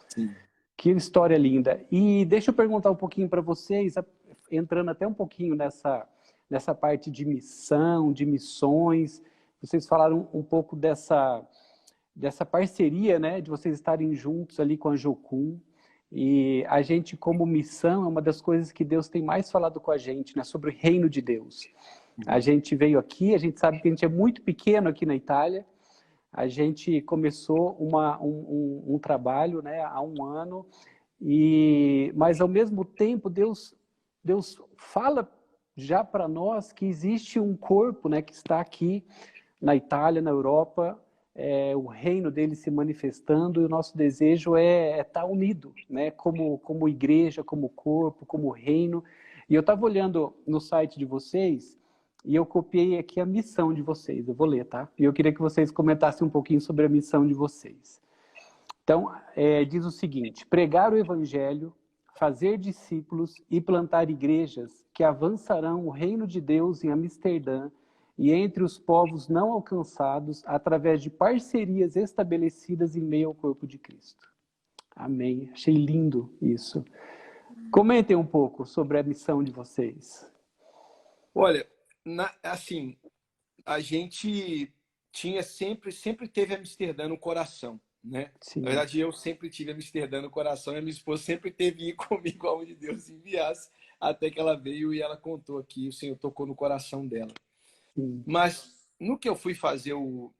Sim. Que história linda. E deixa eu perguntar um pouquinho para vocês, entrando até um pouquinho nessa parte de missão, de missões. Vocês falaram um pouco dessa parceria, né, de vocês estarem juntos ali com a Jocum. E a gente, como missão, é uma das coisas que Deus tem mais falado com a gente, né, sobre o reino de Deus. A gente veio aqui, a gente sabe que a gente é muito pequeno aqui na Itália. A gente começou um trabalho, né, há um ano, mas ao mesmo tempo Deus fala já para nós que existe um corpo, né, que está aqui na Itália, na Europa, o reino dele se manifestando, e o nosso desejo é estar unido, né, como igreja, como corpo, como reino. E eu estava olhando no site de vocês, e eu copiei aqui a missão de vocês. Eu vou ler, tá? E eu queria que vocês comentassem um pouquinho sobre a missão de vocês. Então, diz o seguinte: pregar o evangelho, fazer discípulos e plantar igrejas que avançarão o reino de Deus em Amsterdã e entre os povos não alcançados através de parcerias estabelecidas em meio ao corpo de Cristo. Amém. Achei lindo isso. Comentem um pouco sobre a missão de vocês. Olha, assim, a gente sempre teve Amsterdã no coração, né? Sim. Na verdade, eu sempre tive Amsterdã no coração e a minha esposa sempre teve ir comigo aonde Deus enviasse, até que ela veio e ela contou aqui, o Senhor tocou no coração dela. Sim. Mas no que eu fui fazer o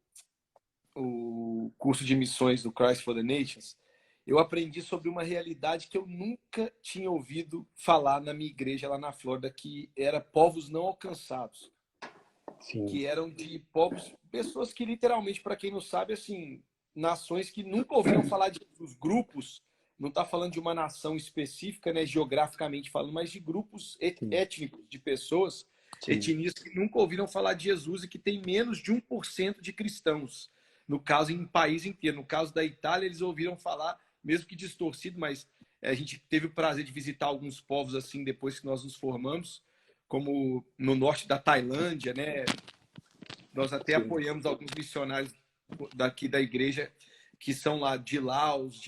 curso de missões do Christ for the Nations, eu aprendi sobre uma realidade que eu nunca tinha ouvido falar na minha igreja lá na Flórida, que era povos não alcançados. Sim. Que eram de povos, pessoas que literalmente, para quem não sabe, assim, nações que nunca ouviram falar de os grupos, não está falando de uma nação específica, né, geograficamente falando, mas de grupos étnicos, de pessoas, etnias que nunca ouviram falar de Jesus e que tem menos de 1% de cristãos. No caso, em um país inteiro. No caso da Itália, eles ouviram falar, mesmo que distorcido, mas a gente teve o prazer de visitar alguns povos assim depois que nós nos formamos, como no norte da Tailândia, né? Nós até apoiamos alguns missionários daqui da igreja que são lá de Laos,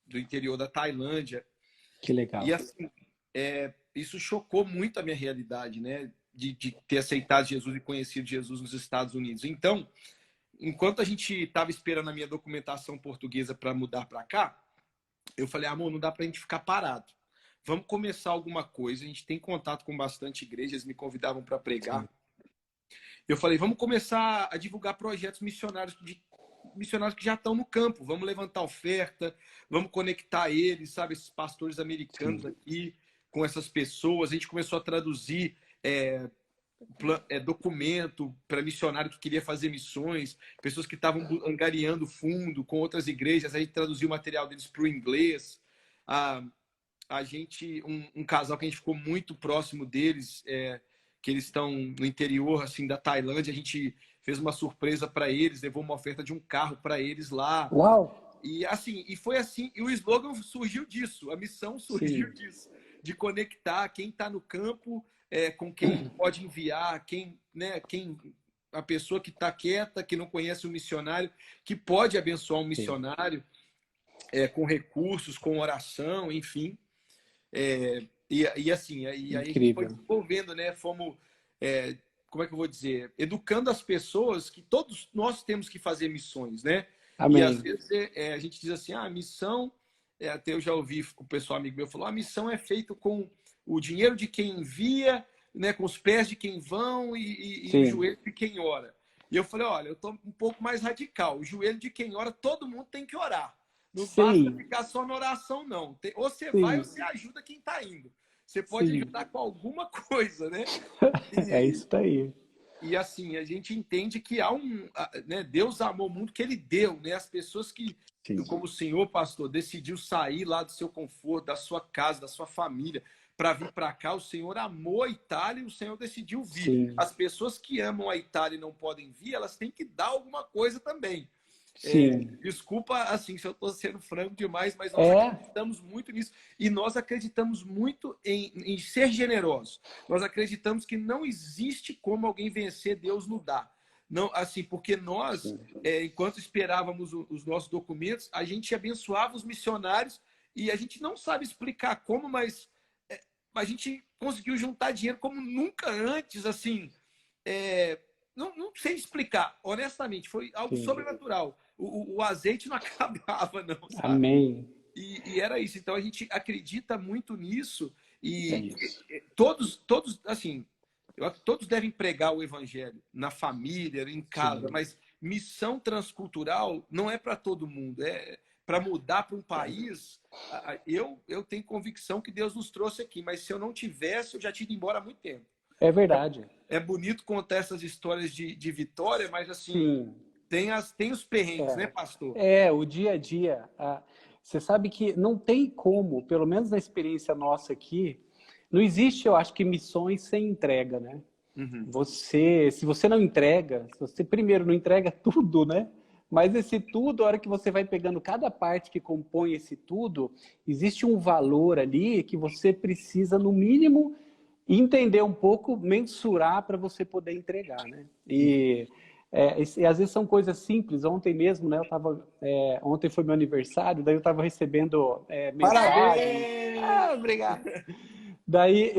do interior da Tailândia. Que legal. E assim, isso chocou muito a minha realidade, né? De ter aceitado Jesus e conhecido Jesus nos Estados Unidos. Então, enquanto a gente estava esperando a minha documentação portuguesa para mudar para cá, eu falei, amor, não dá para a gente ficar parado. Vamos começar alguma coisa. A gente tem contato com bastante igrejas, eles me convidavam para pregar. Sim. Eu falei, vamos começar a divulgar projetos missionários que já estão no campo. Vamos levantar oferta, vamos conectar eles, sabe, esses pastores americanos aqui com essas pessoas. A gente começou a traduzir documento para missionário que queria fazer missões, pessoas que estavam angariando fundo com outras igrejas. A gente traduziu o material deles para o inglês. A gente, um casal que a gente ficou muito próximo deles, que eles estão no interior assim da Tailândia, a gente fez uma surpresa para eles, levou uma oferta de um carro para eles lá. Uau! E assim, e foi assim, e o slogan surgiu disso, a missão surgiu disso, de conectar quem está no campo com quem pode enviar, a pessoa que está quieta, que não conhece um missionário, que pode abençoar um missionário com recursos, com oração, enfim. Assim, aí a gente foi desenvolvendo, né? Fomos, como é que eu vou dizer? Educando as pessoas que todos nós temos que fazer missões, né? Amém. E às vezes a gente diz assim, a missão, até eu já ouvi o pessoal amigo meu falou, a missão é feita com o dinheiro de quem envia, né? Com os pés de quem vão e o joelho de quem ora. E eu falei, olha, eu estou um pouco mais radical. O joelho de quem ora, todo mundo tem que orar. Não basta ficar só na oração, não. Ou você vai ou você ajuda quem está indo. Você pode ajudar com alguma coisa, né? É isso aí. E assim, a gente entende que há né, Deus amou o mundo que ele deu, né? As pessoas que, como o senhor, pastor, decidiu sair lá do seu conforto, da sua casa, da sua família, para vir para cá, o Senhor amou a Itália e o Senhor decidiu vir. Sim. As pessoas que amam a Itália e não podem vir, elas têm que dar alguma coisa também. Desculpa, assim, se eu estou sendo franco demais, mas nós acreditamos muito nisso. E nós acreditamos muito em ser generosos. Nós acreditamos que não existe como alguém vencer Deus no dar. Não, assim, porque nós, enquanto esperávamos os nossos documentos, a gente abençoava os missionários e a gente não sabe explicar como, mas a gente conseguiu juntar dinheiro como nunca antes, assim. Não sei explicar, honestamente, foi algo sobrenatural. O azeite não acabava, não, sabe? Amém. E era isso. Então, a gente acredita muito nisso e todos, assim, todos devem pregar o evangelho na família, em casa, mas missão transcultural não é para todo mundo, é para mudar para um país. Eu tenho convicção que Deus nos trouxe aqui, mas se eu não tivesse, eu já tinha ido embora há muito tempo. É verdade. É bonito contar essas histórias de vitória, mas assim, tem os perrengues, né, pastor? O dia a dia. Você sabe que não tem como, pelo menos na experiência nossa aqui, não existe, eu acho que, missões sem entrega, né? Se você não entrega, se você primeiro não entrega tudo, né? Mas esse tudo, a hora que você vai pegando cada parte que compõe esse tudo, existe um valor ali que você precisa, no mínimo, entender um pouco, mensurar para você poder entregar, né? E às vezes são coisas simples. Ontem mesmo, né? Ontem foi meu aniversário, daí eu estava recebendo mensagem. Parabéns! Obrigado. Daí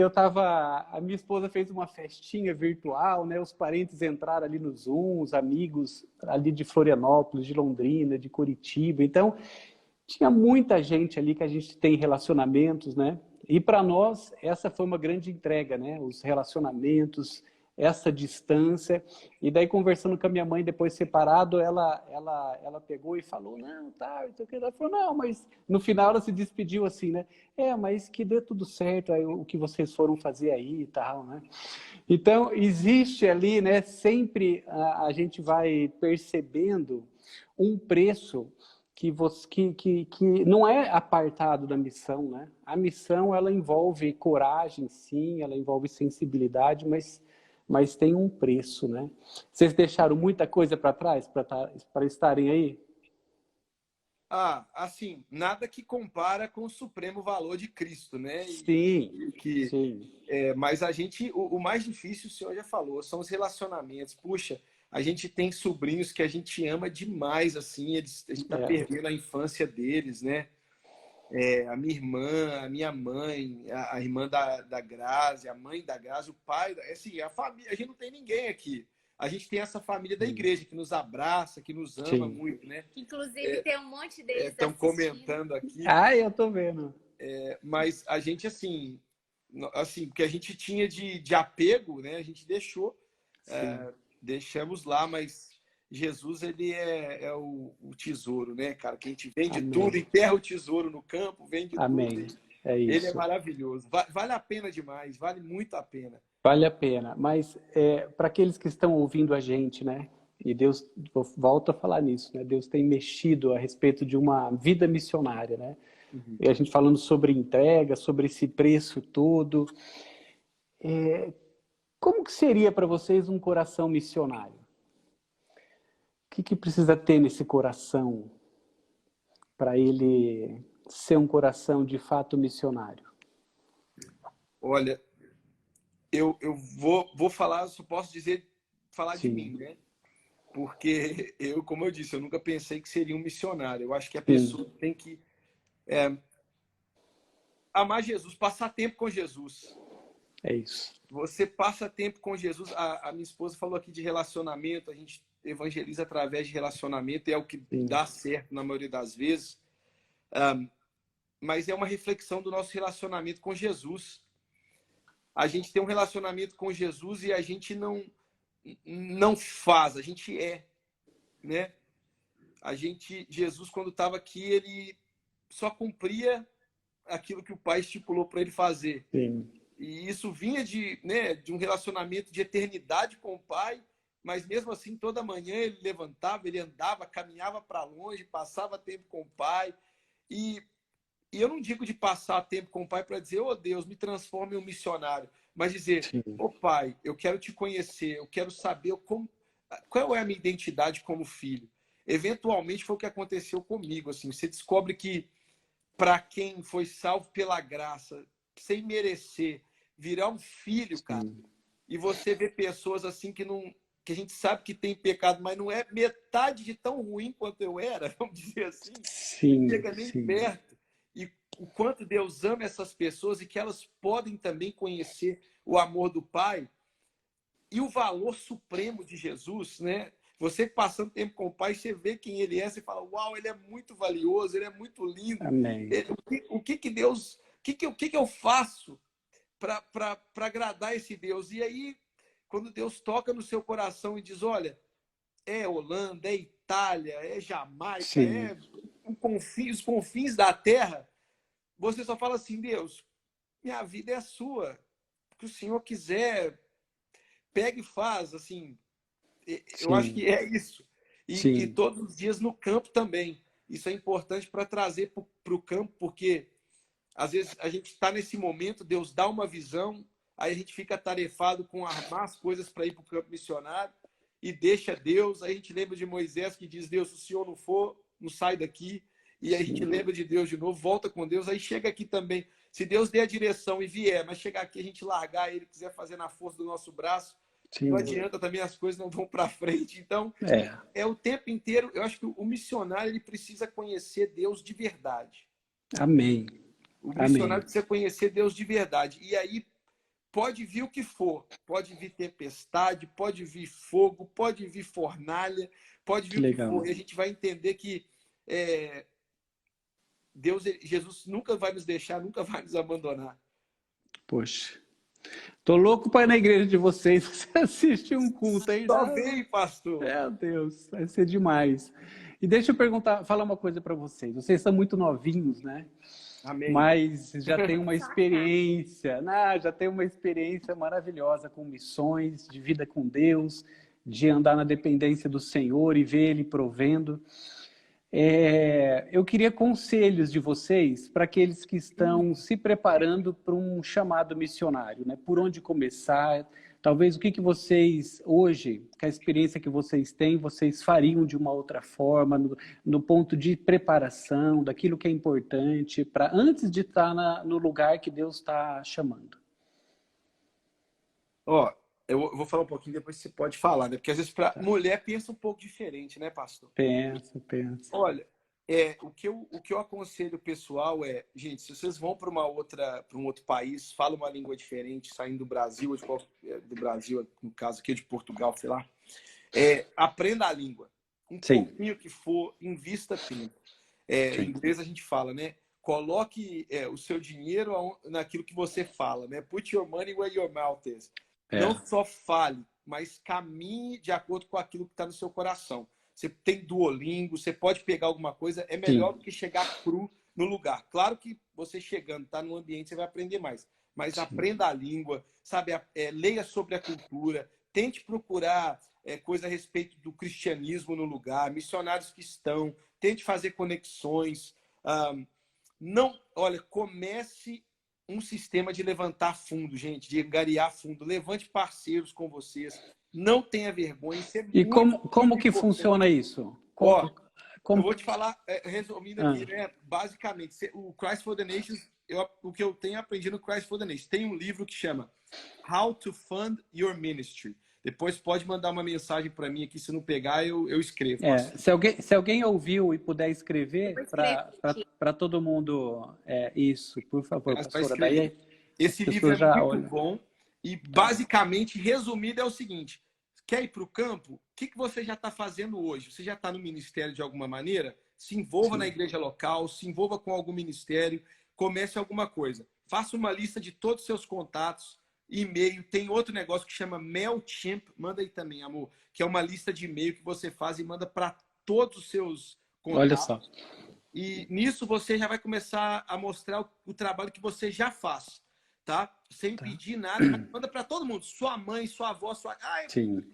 a minha esposa fez uma festinha virtual, né? Os parentes entraram ali no Zoom, os amigos ali de Florianópolis, de Londrina, de Curitiba. Então, tinha muita gente ali que a gente tem relacionamentos, né? E para nós, essa foi uma grande entrega, né? Os relacionamentos, essa distância. E daí, conversando com a minha mãe, depois separado, ela pegou e falou, não, tá, ela falou, não, mas no final ela se despediu assim, né? Mas que dê tudo certo, aí, o que vocês foram fazer aí e tal, né? Então, existe ali, né? Sempre a gente vai percebendo um preço que não é apartado da missão, né? A missão, ela envolve coragem, sim, ela envolve sensibilidade, mas tem um preço, né? Vocês deixaram muita coisa para trás para estarem aí? Assim, nada que compara com o supremo valor de Cristo, né? Sim, sim. Mas o mais difícil, o senhor já falou, são os relacionamentos. Puxa, a gente tem sobrinhos que a gente ama demais, assim, a gente tá perdendo a infância deles, né? A minha irmã, a minha mãe, a irmã da Grazi, a mãe da Grazi, o pai, assim, a família, a gente não tem ninguém aqui. A gente tem essa família da igreja que nos abraça, que nos ama muito, né? Inclusive, tem um monte deles estão comentando aqui. Eu tô vendo. Mas a gente, assim, porque a gente tinha de apego, né? A gente deixamos lá, mas Jesus, ele é o tesouro, né, cara? Que a gente vende tudo, enterra o tesouro no campo, vende tudo. É isso. Ele é maravilhoso. Vale a pena demais, vale muito a pena. Vale a pena, mas para aqueles que estão ouvindo a gente, né? E Deus, volta a falar nisso, né? Deus tem mexido a respeito de uma vida missionária, né? E a gente falando sobre entrega, sobre esse preço todo. Como que seria para vocês um coração missionário? O que precisa ter nesse coração para ele ser um coração de fato missionário? Olha, eu vou falar, só posso falar de mim, né? Porque como eu disse, eu nunca pensei que seria um missionário. Eu acho que a pessoa tem que amar Jesus, passar tempo com Jesus. É isso. Você passa tempo com Jesus. A minha esposa falou aqui de relacionamento, a gente evangeliza através de relacionamento, é o que dá certo na maioria das vezes. Mas é uma reflexão do nosso relacionamento com Jesus. A gente tem um relacionamento com Jesus e a gente não faz, a gente né? Jesus, quando estava aqui, ele só cumpria aquilo que o Pai estipulou para ele fazer. Sim. E isso vinha de um relacionamento de eternidade com o Pai, mas mesmo assim, toda manhã ele levantava, ele andava, caminhava para longe, passava tempo com o Pai. E eu não digo de passar tempo com o Pai para dizer, oh Deus, me transforme em um missionário, mas dizer, ô Pai, eu quero te conhecer, eu quero saber qual é a minha identidade como filho. Eventualmente foi o que aconteceu comigo. Assim, você descobre que para quem foi salvo pela graça, sem merecer, virar um filho, cara, e você vê pessoas assim que a gente sabe que tem pecado, mas não é metade de tão ruim quanto eu era, vamos dizer assim, não chega nem perto. E o quanto Deus ama essas pessoas e que elas podem também conhecer o amor do Pai e o valor supremo de Jesus, né? Você passando tempo com o Pai, você vê quem ele é, você fala, uau, ele é muito valioso, ele é muito lindo. Amém. O que Deus, o que eu faço para agradar esse Deus? E aí, quando Deus toca no seu coração e diz, olha, é Holanda, é Itália, é Jamaica, é os confins da terra, você só fala assim, Deus, minha vida é sua. O que o Senhor quiser, pega e faz, assim. Eu acho que é isso. E todos os dias no campo também. Isso é importante para trazer para o campo, porque às vezes a gente está nesse momento, Deus dá uma visão, aí a gente fica atarefado com armar as coisas para ir para o campo missionário e deixa Deus. Aí a gente lembra de Moisés que diz, Deus, se o Senhor não for, não sai daqui. E aí a gente lembra de Deus de novo, volta com Deus, aí chega aqui também. Se Deus der a direção e vier, mas chegar aqui a gente largar ele, quiser fazer na força do nosso braço, não adianta também, as coisas não vão para frente. Então, é o tempo inteiro. Eu acho que o missionário ele precisa conhecer Deus de verdade. Amém. O missionário precisa conhecer Deus de verdade. E aí pode vir o que for. Pode vir tempestade, pode vir fogo, pode vir fornalha, pode vir o que for. E a gente vai entender que Deus, Jesus nunca vai nos deixar, nunca vai nos abandonar. Poxa. Tô louco para ir na igreja de vocês. Você assiste um culto aí? Só vem, pastor. Meu Deus, vai ser demais. E deixa eu falar uma coisa para vocês. Vocês são muito novinhos, né? Amém. Mas já tem uma experiência, já tem uma experiência maravilhosa com missões, de vida com Deus, de andar na dependência do Senhor e ver Ele provendo. Eu queria conselhos de vocês para aqueles que estão se preparando para um chamado missionário, né? Por onde começar? Talvez o que vocês, hoje, com a experiência que vocês têm, vocês fariam de uma outra forma, no ponto de preparação, daquilo que é importante, para antes de estar no lugar que Deus está chamando. Eu vou falar um pouquinho, depois você pode falar, né? Porque às vezes para mulher pensa um pouco diferente, né, pastor? Pensa. Olha, o que eu aconselho o pessoal gente, se vocês vão para um outro país, falam uma língua diferente, saindo do Brasil, do Brasil, no caso aqui de Portugal, sei lá, aprenda a língua. Pouquinho que for, invista tempo. Em inglês a gente fala, né? Coloque o seu dinheiro naquilo que você fala, né? Put your money where your mouth is. Não só fale, mas caminhe de acordo com aquilo que está no seu coração. Você tem Duolingo, você pode pegar alguma coisa, é melhor do que chegar cru no lugar. Claro que você chegando, tá no ambiente, você vai aprender mais. Mas aprenda a língua, sabe? Leia sobre a cultura, tente procurar coisa a respeito do cristianismo no lugar, missionários que estão, tente fazer conexões. Comece um sistema de levantar fundo, gente, de angariar fundo. Levante parceiros com vocês. Não tenha vergonha. E como que funciona isso? Eu vou te falar, resumindo aqui, né? Basicamente, o Christ for the Nations, o que eu tenho aprendido no Christ for the Nations, tem um livro que chama How to Fund Your Ministry. Depois pode mandar uma mensagem para mim aqui, se não pegar, eu escrevo. Se alguém ouviu e puder escrever para todo mundo, isso, por favor, pastora. Daí, esse livro é muito bom e, basicamente, resumido, é o seguinte. Quer ir para o campo? O que você já está fazendo hoje? Você já está no ministério de alguma maneira? Se envolva na igreja local, se envolva com algum ministério, comece alguma coisa. Faça uma lista de todos os seus contatos, e-mail. Tem outro negócio que chama MailChimp, manda aí também, amor, que é uma lista de e-mail que você faz e manda para todos os seus contatos. Olha só. E nisso você já vai começar a mostrar o trabalho que você já faz, tá? Sem pedir nada, mas manda para todo mundo. Sua mãe, sua avó,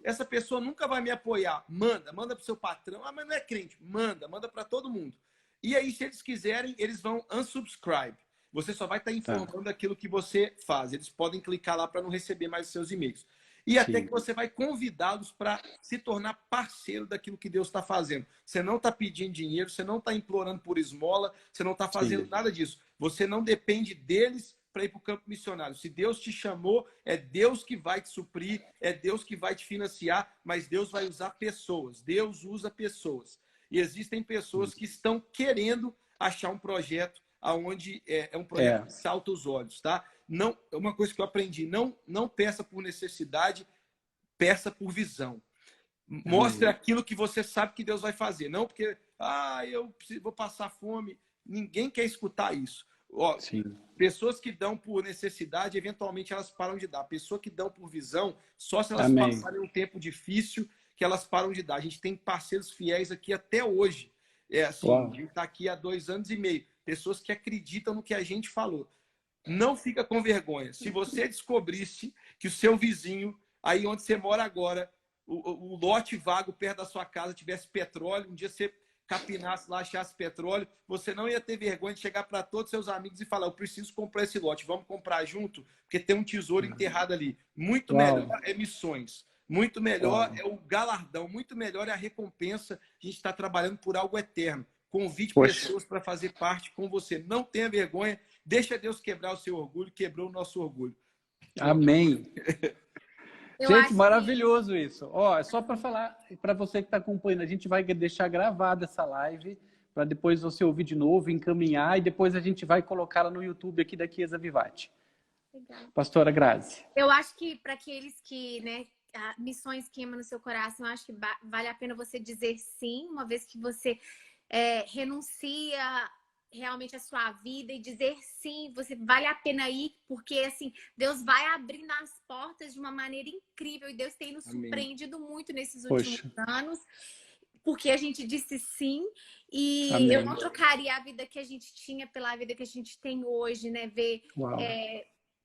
essa pessoa nunca vai me apoiar. Manda para o seu patrão. Mas não é crente. Manda para todo mundo. E aí, se eles quiserem, eles vão unsubscribe. Você só vai estar informando aquilo que você faz. Eles podem clicar lá para não receber mais seus e-mails. E até que você vai convidá-los para se tornar parceiro daquilo que Deus está fazendo. Você não está pedindo dinheiro, você não está implorando por esmola, você não está fazendo nada disso. Você não depende deles para ir para o campo missionário. Se Deus te chamou, é Deus que vai te suprir, é Deus que vai te financiar, mas Deus vai usar pessoas. Deus usa pessoas. E existem pessoas que estão querendo achar um projeto onde é um projeto que salta os olhos, tá? Não, uma coisa que eu aprendi, não peça por necessidade, peça por visão. Mostre aquilo que você sabe que Deus vai fazer. Não porque, vou passar fome. Ninguém quer escutar isso. Pessoas que dão por necessidade, eventualmente elas param de dar. Pessoas que dão por visão, só se elas passarem um tempo difícil que elas param de dar. A gente tem parceiros fiéis aqui até hoje. A gente está aqui há 2 anos e meio. Pessoas que acreditam no que a gente falou. Não fica com vergonha. Se você descobrisse que o seu vizinho, aí onde você mora agora, o lote vago perto da sua casa tivesse petróleo, um dia você capinasse lá, achasse petróleo, você não ia ter vergonha de chegar para todos os seus amigos e falar, eu preciso comprar esse lote, vamos comprar junto, porque tem um tesouro enterrado ali. Muito melhor é missões, muito melhor é o galardão, muito melhor é a recompensa. A gente está trabalhando por algo eterno. Convide pessoas para fazer parte com você. Não tenha vergonha, deixa Deus quebrar o seu orgulho, quebrou o nosso orgulho. Amém. Gente, maravilhoso isso. Ó, é só para falar para você que está acompanhando, a gente vai deixar gravada essa live para depois você ouvir de novo, encaminhar e depois a gente vai colocá-la no YouTube aqui da Chiesa Vivate. Legal. Pastora Grazi. Eu acho que para aqueles que, né, missões queimam no seu coração, eu acho que vale a pena você dizer sim, uma vez que você renuncia realmente a sua vida e dizer sim, você vale a pena ir, porque assim, Deus vai abrindo as portas de uma maneira incrível e Deus tem nos surpreendido muito nesses últimos anos, porque a gente disse sim e eu não trocaria a vida que a gente tinha pela vida que a gente tem hoje, né? Ver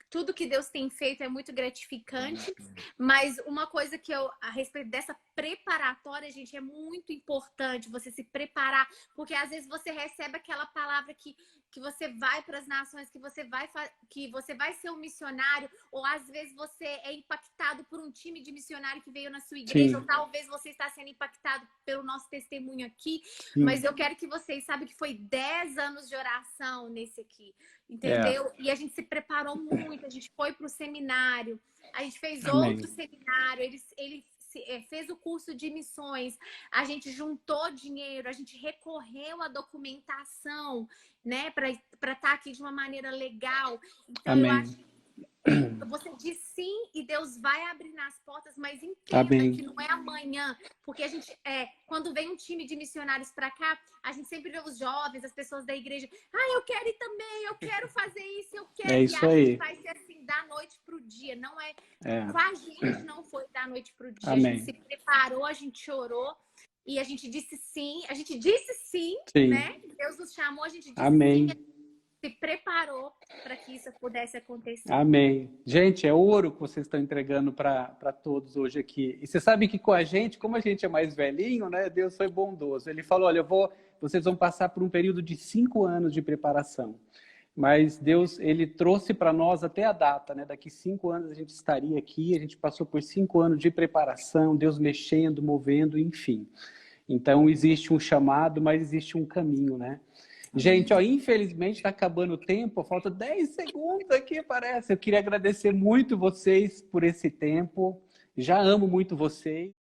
tudo que Deus tem feito é muito gratificante, mas uma coisa que a respeito dessa preparatória, gente, é muito importante você se preparar, porque às vezes você recebe aquela palavra que você vai para as nações, que você vai ser um missionário, ou às vezes você é impactado por um time de missionário que veio na sua igreja, ou talvez você está sendo impactado pelo nosso testemunho aqui, mas eu quero que vocês saibam que foi 10 anos de oração nesse aqui, entendeu? E a gente se preparou muito, a gente foi para o seminário, a gente fez outro seminário, ele fez o curso de missões, a gente juntou dinheiro, a gente recorreu à documentação, né, para estar aqui de uma maneira legal. Então, eu acho que você diz sim e Deus vai abrir nas portas, mas entenda que não é amanhã, porque a gente, quando vem um time de missionários para cá, a gente sempre vê os jovens, as pessoas da igreja, eu quero ir também, eu quero fazer isso, eu quero. Isso e a aí. gente vai ser assim, da noite pro dia, não é. Com a gente não foi da noite pro dia, a gente se preparou, a gente chorou e a gente disse sim, né? Deus nos chamou, a gente disse sim. Se preparou para que isso pudesse acontecer. Amém. Gente, é ouro que vocês estão entregando para todos hoje aqui. E você sabe que com a gente, como a gente é mais velhinho, né? Deus foi bondoso. Ele falou, olha, vocês vão passar por um período de 5 anos de preparação. Mas Deus, ele trouxe para nós até a data, né? Daqui 5 anos a gente estaria aqui, a gente passou por 5 anos de preparação, Deus mexendo, movendo, enfim. Então, existe um chamado, mas existe um caminho, né? Gente, infelizmente está acabando o tempo, falta 10 segundos aqui, parece. Eu queria agradecer muito vocês por esse tempo. Já amo muito vocês.